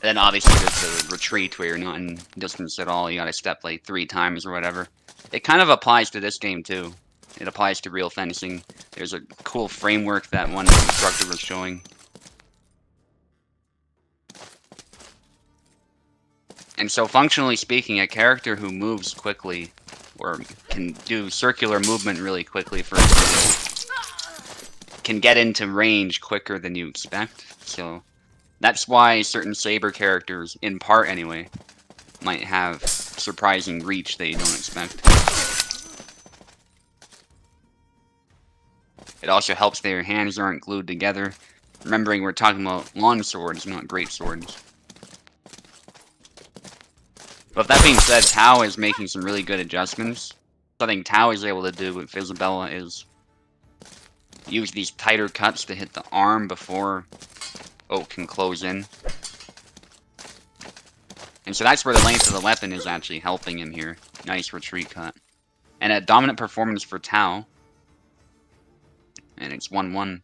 Then obviously there's the retreat where you're not in distance at all, you gotta step like 3 times or whatever. It kind of applies to this game too. It applies to real fencing. There's a cool framework that one instructor was showing. And so functionally speaking, a character who moves quickly, or can do circular movement really quickly, for example, can get into range quicker than you expect. So that's why certain saber characters, in part anyway, might have surprising reach that you don't expect. It also helps that your hands aren't glued together. Remembering we're talking about longswords, not great swords. But that being said, Tau is making some really good adjustments. Something Tau is able to do with Isabella is use these tighter cuts to hit the arm before Oak can close in. And so that's where the length of the weapon is actually helping him here. Nice retreat cut. And a dominant performance for Tau. And it's 1-1.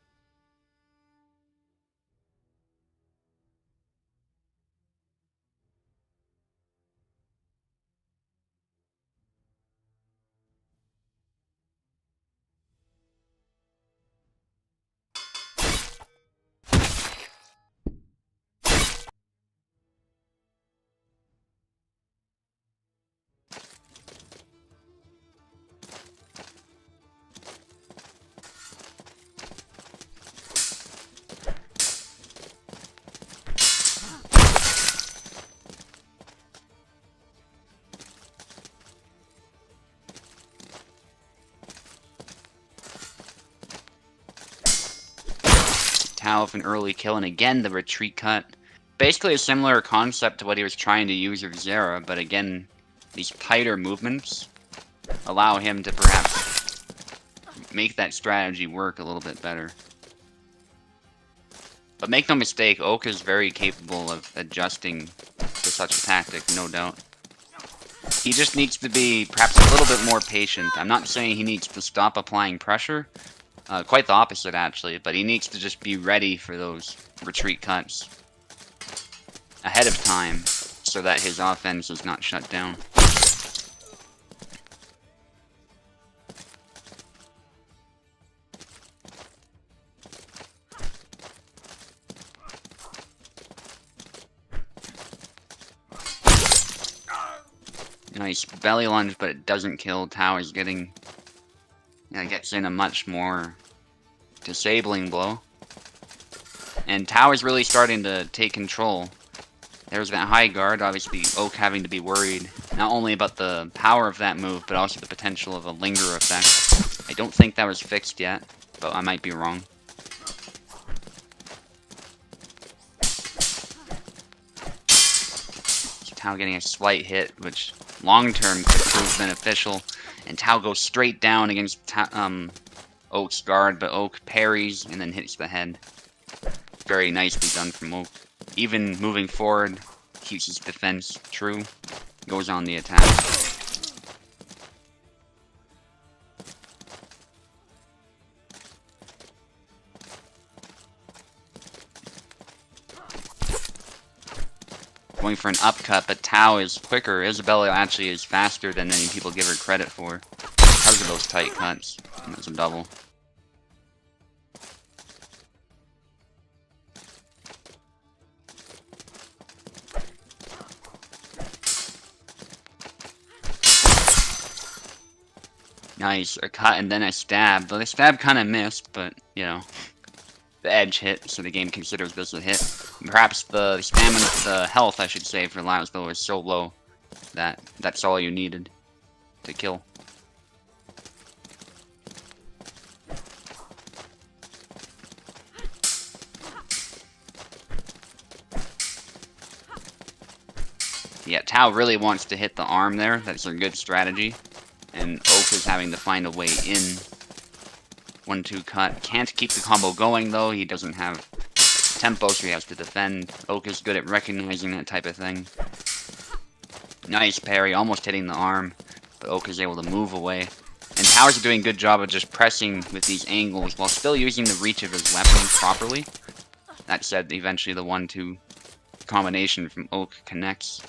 Tau with an early kill, and again the retreat cut. Basically a similar concept to what he was trying to use with Zera, but again, these tighter movements allow him to perhaps make that strategy work a little bit better. But make no mistake, Oak is very capable of adjusting to such a tactic, no doubt. He just needs to be perhaps a little bit more patient. I'm not saying he needs to stop applying pressure. Quite the opposite, actually. But he needs to just be ready for those retreat cuts ahead of time so that his offense is not shut down. Nice belly lunge, but it doesn't kill. Tau is getting... gets in a much more disabling blow. And Tau is really starting to take control. There's that high guard, obviously Oak having to be worried, not only about the power of that move, but also the potential of a linger effect. I don't think that was fixed yet, but I might be wrong. So Tau getting a slight hit, which long-term could prove beneficial. And Tau goes straight down against Oak's guard, but Oak parries and then hits the head. Very nicely done from Oak. Even moving forward, keeps his defense true, goes on the attack. Going for an upcut, but Tau is quicker. Isabella actually is faster than many people give her credit for because of those tight cuts. And that's a double. Nice, a cut and then a stab. But the stab kind of missed, but, you know, the edge hit, so the game considers this a hit. Perhaps the stamina, the health, I should say, for Laszlo is so low that that's all you needed to kill. Yeah, Tau really wants to hit the arm there. That's a good strategy. And Oak is having to find a way in. 1-2 cut. Can't keep the combo going, though. He doesn't have tempo, so he has to defend. Oak is good at recognizing that type of thing. Nice parry, almost hitting the arm. But Oak is able to move away. And Tau's doing a good job of just pressing with these angles while still using the reach of his weapon properly. That said, eventually the 1-2 combination from Oak connects.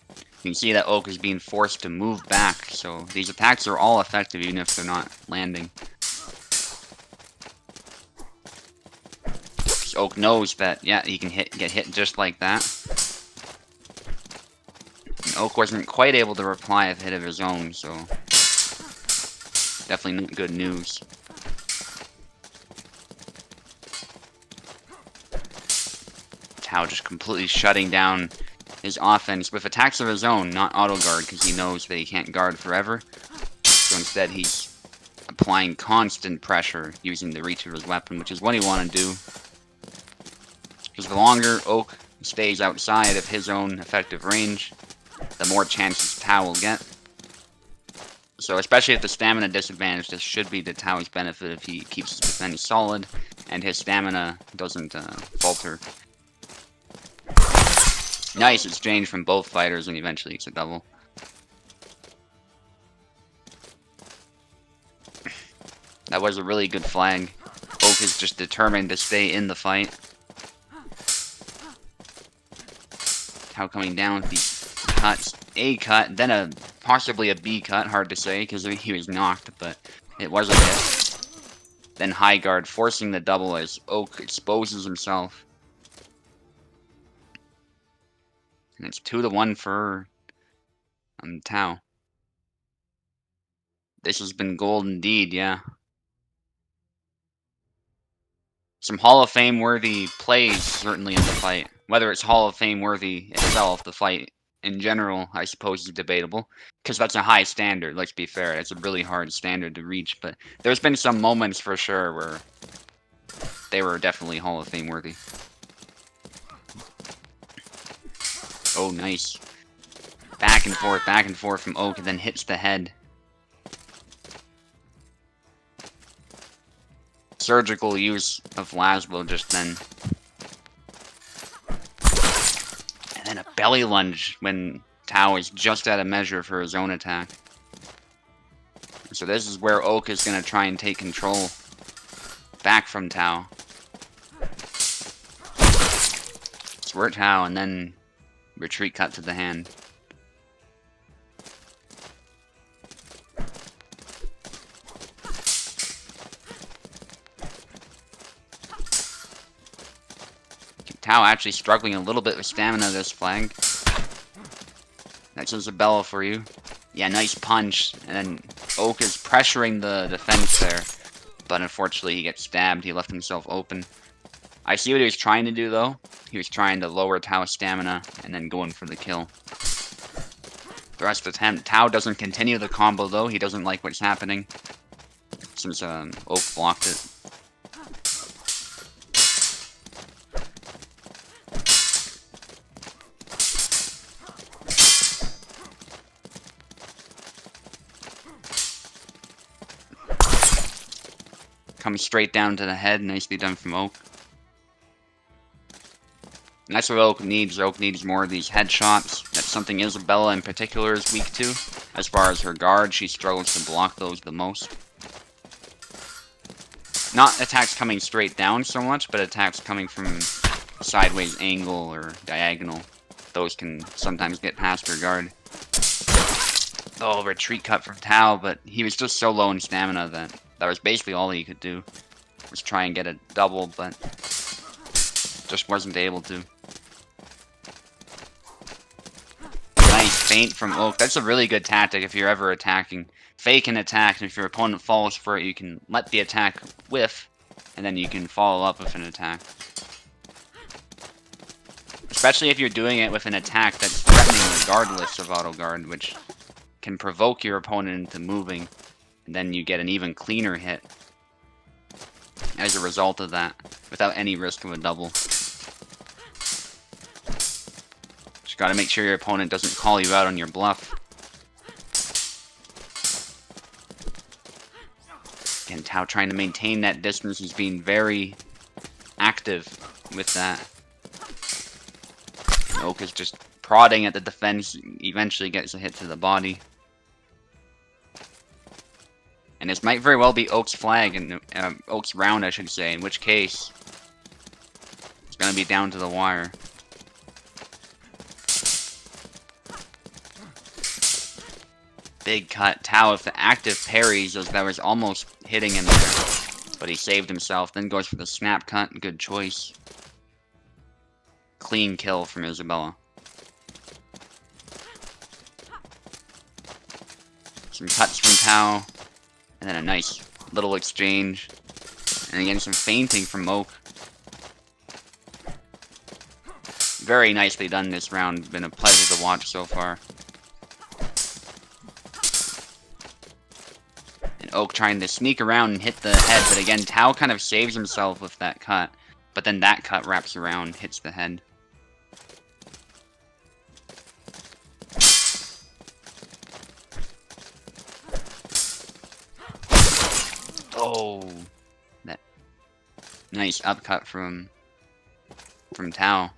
You can see that Oak is being forced to move back, so these attacks are all effective even if they're not landing. Because Oak knows that, yeah, he can get hit just like that. And Oak wasn't quite able to reply a hit of his own, so definitely not good news. Tau just completely shutting down his offense with attacks of his own, not auto guard, because he knows that he can't guard forever. So instead he's applying constant pressure using the reach of his weapon, which is what he want to do. Because the longer Oak stays outside of his own effective range, the more chances Tau will get. So especially at the stamina disadvantage, this should be to Tau's benefit if he keeps his defense solid and his stamina doesn't falter. Nice exchange from both fighters, and eventually it's a double. That was a really good flag. Oak is just determined to stay in the fight. Tau coming down with these cuts. A cut, then possibly a B cut, hard to say, because he was knocked, but it was a hit. Then high guard, forcing the double as Oak exposes himself. And it's 2-1 for Tau. This has been gold indeed, yeah. Some Hall of Fame worthy plays certainly in the fight. Whether it's Hall of Fame worthy itself, the fight in general, I suppose is debatable. Because that's a high standard, let's be fair. It's a really hard standard to reach. But there's been some moments for sure where they were definitely Hall of Fame worthy. Oh, nice. Back and forth from Oak, and then hits the head. Surgical use of Laszlo just then. And then a belly lunge when Tao is just out of measure for his own attack. So this is where Oak is going to try and take control back from Tao. Squirt Tao and then retreat cut to the hand. Tao actually struggling a little bit with stamina this flag. That's Isabella for you. Yeah, nice punch. And then Oak is pressuring the defense there. But unfortunately he gets stabbed. He left himself open. I see what he was trying to do though. He was trying to lower Tao's stamina and then going for the kill. Thrust attempt. Tao doesn't continue the combo though. He doesn't like what's happening. Since Oak blocked it. Comes straight down to the head. Nicely done from Oak. And that's what Oak needs. Oak needs more of these headshots. That's something Isabella in particular is weak to. As far as her guard, she struggles to block those the most. Not attacks coming straight down so much, but attacks coming from sideways angle or diagonal. Those can sometimes get past her guard. Oh, retreat cut from Tao, but he was just so low in stamina that was basically all he could do. Was try and get a double, but just wasn't able to. Nice feint from Oak. That's a really good tactic if you're ever attacking. Fake an attack, and if your opponent falls for it, you can let the attack whiff, and then you can follow up with an attack. Especially if you're doing it with an attack that's threatening regardless of auto guard, which can provoke your opponent into moving, and then you get an even cleaner hit as a result of that, without any risk of a double. Just gotta make sure your opponent doesn't call you out on your bluff. Again, Tao trying to maintain that distance. He's being very active with that. And Oak is just prodding at the defense, eventually gets a hit to the body. And this might very well be Oak's flag, and Oak's round, I should say, in which case it's going to be down to the wire. Big cut. Tao with the active parries, that was almost hitting him there. But he saved himself, then goes for the snap cut. Good choice. Clean kill from Isabella. Some cuts from Tao. And then a nice little exchange. And again, some feinting from Oak. Very nicely done this round. Been a pleasure to watch so far. And Oak trying to sneak around and hit the head. But again, Tao kind of saves himself with that cut. But then that cut wraps around, hits the head. Oh, that nice upcut from Tao.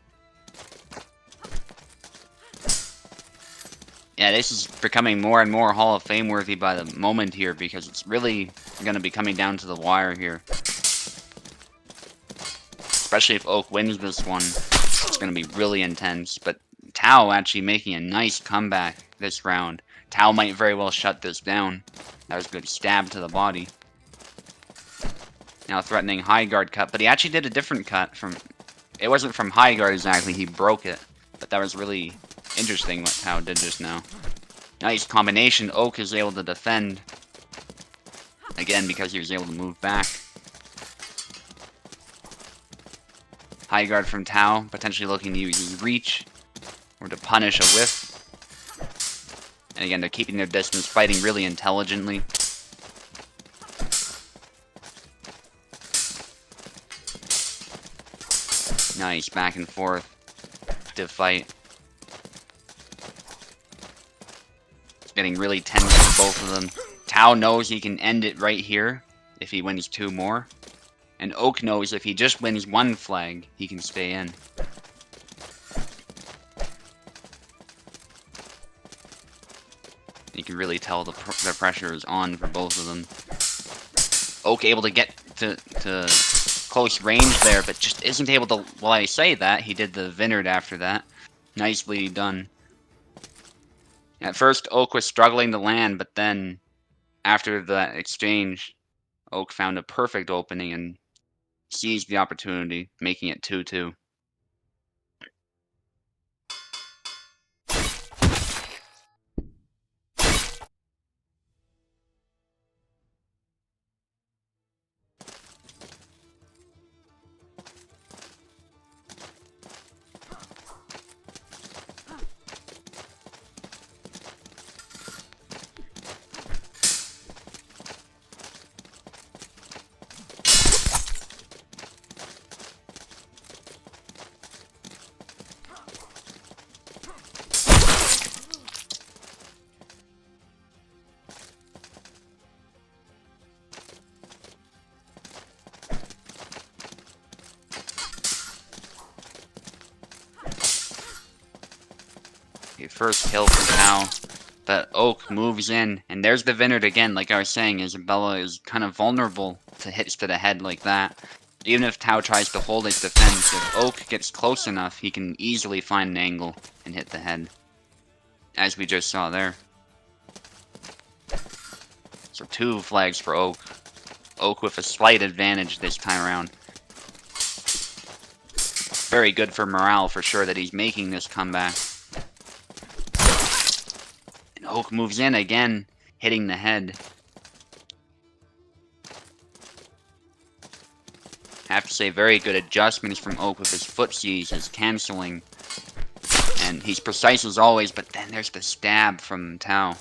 Yeah, this is becoming more and more Hall of Fame worthy by the moment here, because it's really going to be coming down to the wire here. Especially if Oak wins this one, it's going to be really intense. But Tao actually making a nice comeback this round. Tao might very well shut this down. That was a good stab to the body. Now threatening high guard cut, but he actually did a different cut from... It wasn't from high guard exactly, he broke it. But that was really interesting what Tao did just now. Nice combination. Oak is able to defend. Again, because he was able to move back. High guard from Tao, potentially looking to use his reach. Or to punish a whiff. And again, they're keeping their distance, fighting really intelligently. Nice, back and forth. Active fight. It's getting really tense for both of them. Tao knows he can end it right here if he wins 2 more. And Oak knows if he just wins 1 flag, he can stay in. You can really tell the pressure is on for both of them. Oak able to get to close range there, but just isn't able to. Well, I say that he did the Vineyard after that. Nicely done. At first, Oak was struggling to land, but then after that exchange, Oak found a perfect opening and seized the opportunity, making it 2-2. First kill from Tau, but Oak moves in, and there's the Vineyard again. Like I was saying, Isabella is kind of vulnerable to hits to the head like that. Even if Tau tries to hold his defense, if Oak gets close enough, he can easily find an angle and hit the head, as we just saw there. So 2 flags for Oak. Oak with a slight advantage this time around. Very good for morale for sure that he's making this comeback. Oak moves in again, hitting the head. Have to say, very good adjustments from Oak with his footsies, his cancelling. And he's precise as always, but then there's the stab from Tau.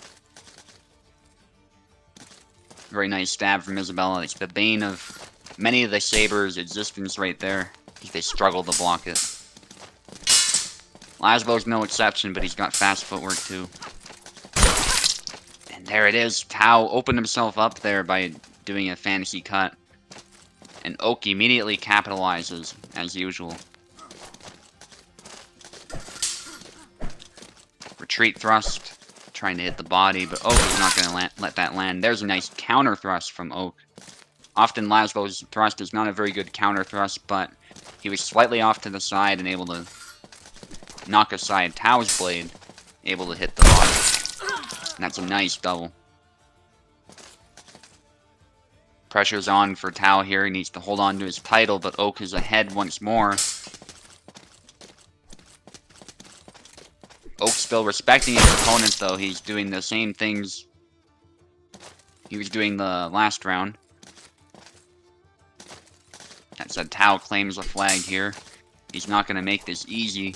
Very nice stab from Isabella. It's the bane of many of the sabers' existence right there. They struggle to block it. Laszlo's no exception, but he's got fast footwork too. There it is. Tau opened himself up there by doing a fantasy cut. And Oak immediately capitalizes, as usual. Retreat thrust, trying to hit the body, but Oak is not going to let that land. There's a nice counter thrust from Oak. Often Laszlo's thrust is not a very good counter thrust, but he was slightly off to the side and able to knock aside Tau's blade, able to hit the body. And that's a nice double. Pressure's on for Tau here. He needs to hold on to his title, but Oak is ahead once more. Oak still respecting his opponent, though. He's doing the same things he was doing the last round. That said, Tau claims a flag here. He's not going to make this easy.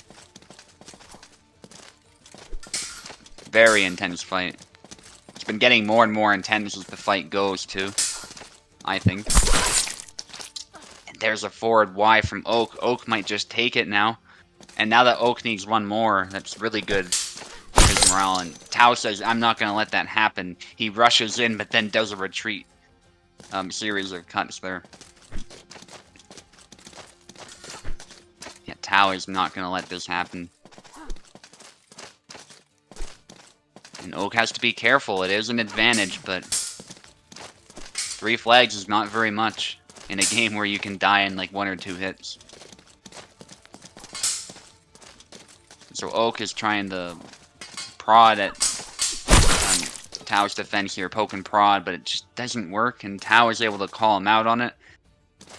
Very intense fight. It's been getting more and more intense as the fight goes, too. I think. And there's a forward Y from Oak. Oak might just take it now. And now that Oak needs one more, that's really good for his morale. And Tau says, I'm not going to let that happen. He rushes in, but then does a retreat. Series of cuts there. Yeah, Tau is not going to let this happen. And Oak has to be careful. It is an advantage, but 3 flags is not very much in a game where you can die in like 1 or 2 hits. So Oak is trying to prod at Tau's defense here, poke and prod, but it just doesn't work, and Tau is able to call him out on it.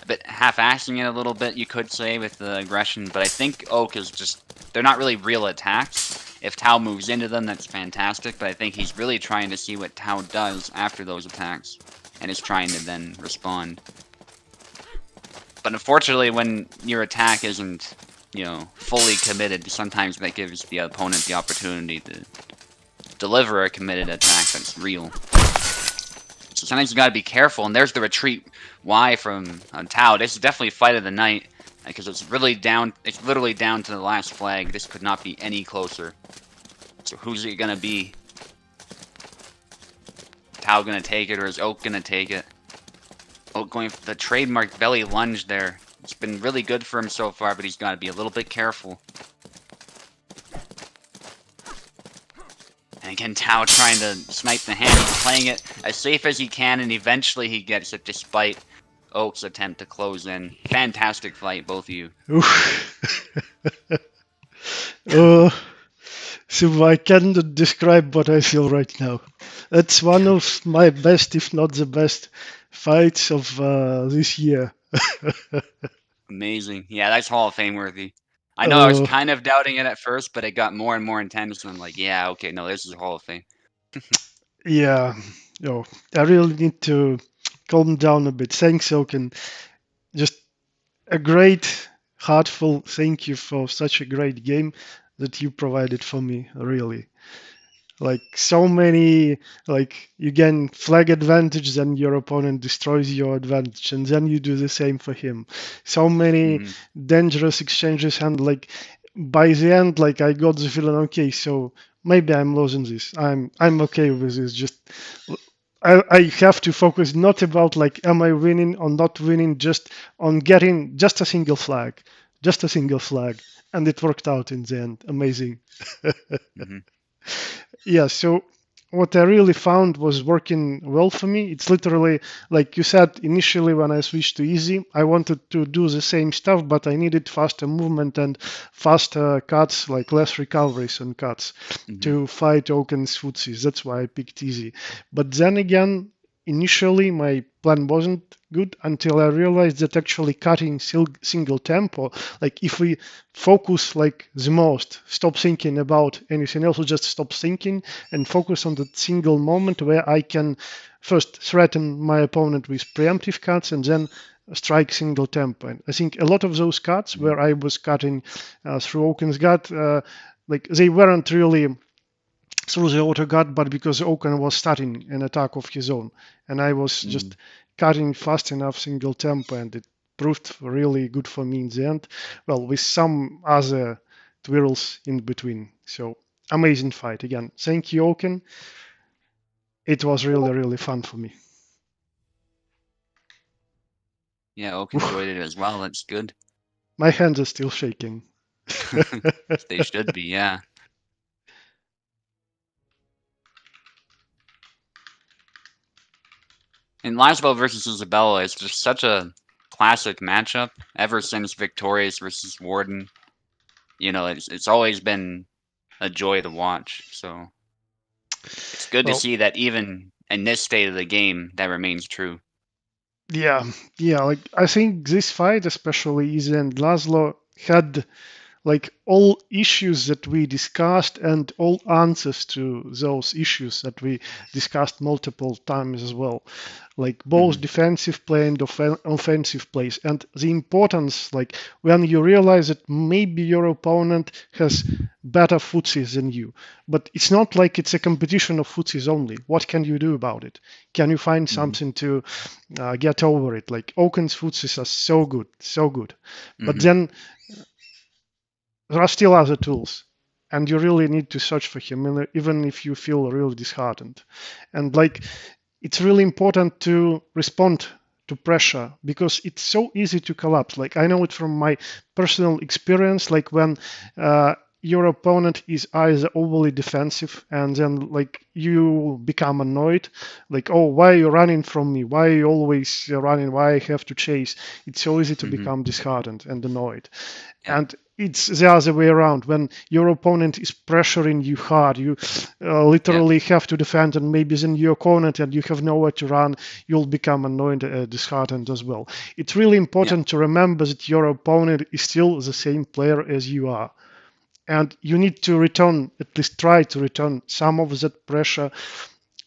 A bit half-assing it a little bit, you could say, with the aggression, but I think Oak is just... They're not really real attacks. If Tau moves into them, that's fantastic, but I think he's really trying to see what Tau does after those attacks, and is trying to then respond. But unfortunately, when your attack isn't, you know, fully committed, sometimes that gives the opponent the opportunity to deliver a committed attack that's real. So sometimes you gotta be careful, and there's the retreat Y from Tau. This is definitely fight of the night, because it's really down, it's literally down to the last flag. This could not be any closer. So who's it gonna be? Tau gonna take it, or is Oak gonna take it? Oak going for the trademark belly lunge there. It's been really good for him so far, but he's gotta be a little bit careful. And again, Tao trying to snipe the hand, playing it as safe as he can, and eventually he gets it despite Oak's attempt to close in. Fantastic fight, both of you. uh, so I cannot describe what I feel right now. It's one of my best, if not the best, fights of this year. Amazing. Yeah, that's Hall of Fame worthy. I know I was uh, kind of doubting it at first, but it got more and more intense, and I'm like, yeah, okay, no, this is Hall of Fame. yeah, no, I really need to calm down a bit. Thanks, Oaken. Just a great, heartful thank you for such a great game that you provided for me, really. Like so many, like you gain flag advantage, then your opponent destroys your advantage, and then you do the same for him. So many Mm-hmm. dangerous exchanges, and like by the end, like I got the feeling, okay, so maybe I'm losing this. I'm okay with this. Just I have to focus not about like am I winning or not winning, just on getting just a single flag, just a single flag, and it worked out in the end. Amazing. Mm-hmm. Yeah, so what I really found was working well for me. It's literally like you said initially when I switched to easy, I wanted to do the same stuff, but I needed faster movement and faster cuts, like less recoveries and cuts Mm-hmm. to fight Oaken's footsies. That's why I picked easy. But then again, initially my plan wasn't good until I realized that actually cutting single tempo, like if we focus like the most, stop thinking about anything else, just stop thinking and focus on that single moment where I can first threaten my opponent with preemptive cuts and then strike single tempo. And I think a lot of those cuts Mm-hmm. where I was cutting through Oaken's gut, like they weren't really through the auto gut, but because Oaken was starting an attack of his own, and I was Mm-hmm. just cutting fast enough single tempo, and it proved really good for me in the end. Well, with some other twirls in between. So amazing fight again. Thank you, Oaken. It was really, really fun for me. Yeah, Oak Whew, enjoyed it as well. That's good. my hands are still shaking. They should be, yeah. And Laszlo versus Isabella is just such a classic matchup. Ever since Victorious versus Warden, it's always been a joy to watch. So it's good to Well, see that even in this state of the game, that remains true. yeah, yeah. Like I think this fight, especially Izzy and Laszlo, had like all issues that we discussed and all answers to those issues that we discussed multiple times as well, like both Hmm. defensive play and offensive plays, and the importance, like when you realize that maybe your opponent has better footsies than you, but it's not like it's a competition of footsies only. What can you do about it? Can you find Hmm. something to get over it? Like Oaken's footsies are so good, so good, but Hmm. then there are still other tools, and you really need to search for him even if you feel really disheartened. And like it's really important to respond to pressure because it's so easy to collapse. Like I know it from my personal experience, like when your opponent is either overly defensive and then like you become annoyed, like, oh, why are you running from me, why are you always running, why I have to chase. It's so easy to Hmm. become disheartened and annoyed. Yep. And it's the other way around. When your opponent is pressuring you hard, you Yep. literally have to defend, and maybe then your opponent and you have nowhere to run, you'll become annoyed, disheartened as well. It's really Yep. important to remember that your opponent is still the same player as you are. And you need to return, at least try to return some of that pressure,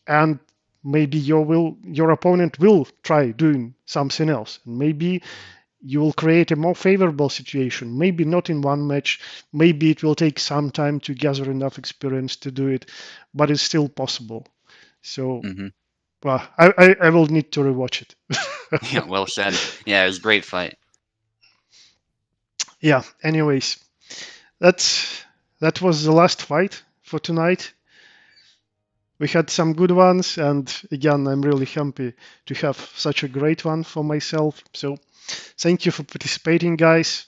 and maybe your opponent will try doing something else. And maybe you will create a more favorable situation. Maybe not in one match. Maybe it will take some time to gather enough experience to do it, but it's still possible. So, Hmm. well, I will need to rewatch it. Yeah. Well said. Yeah, it was a great fight. Yeah. Anyways, that's that was the last fight for tonight. We had some good ones, and again, I'm really happy to have such a great one for myself. So, thank you for participating, guys.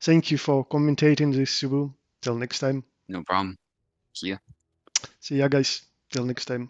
Thank you for commentating this, Subu. Till next time. No problem. See ya. See ya, guys. Till next time.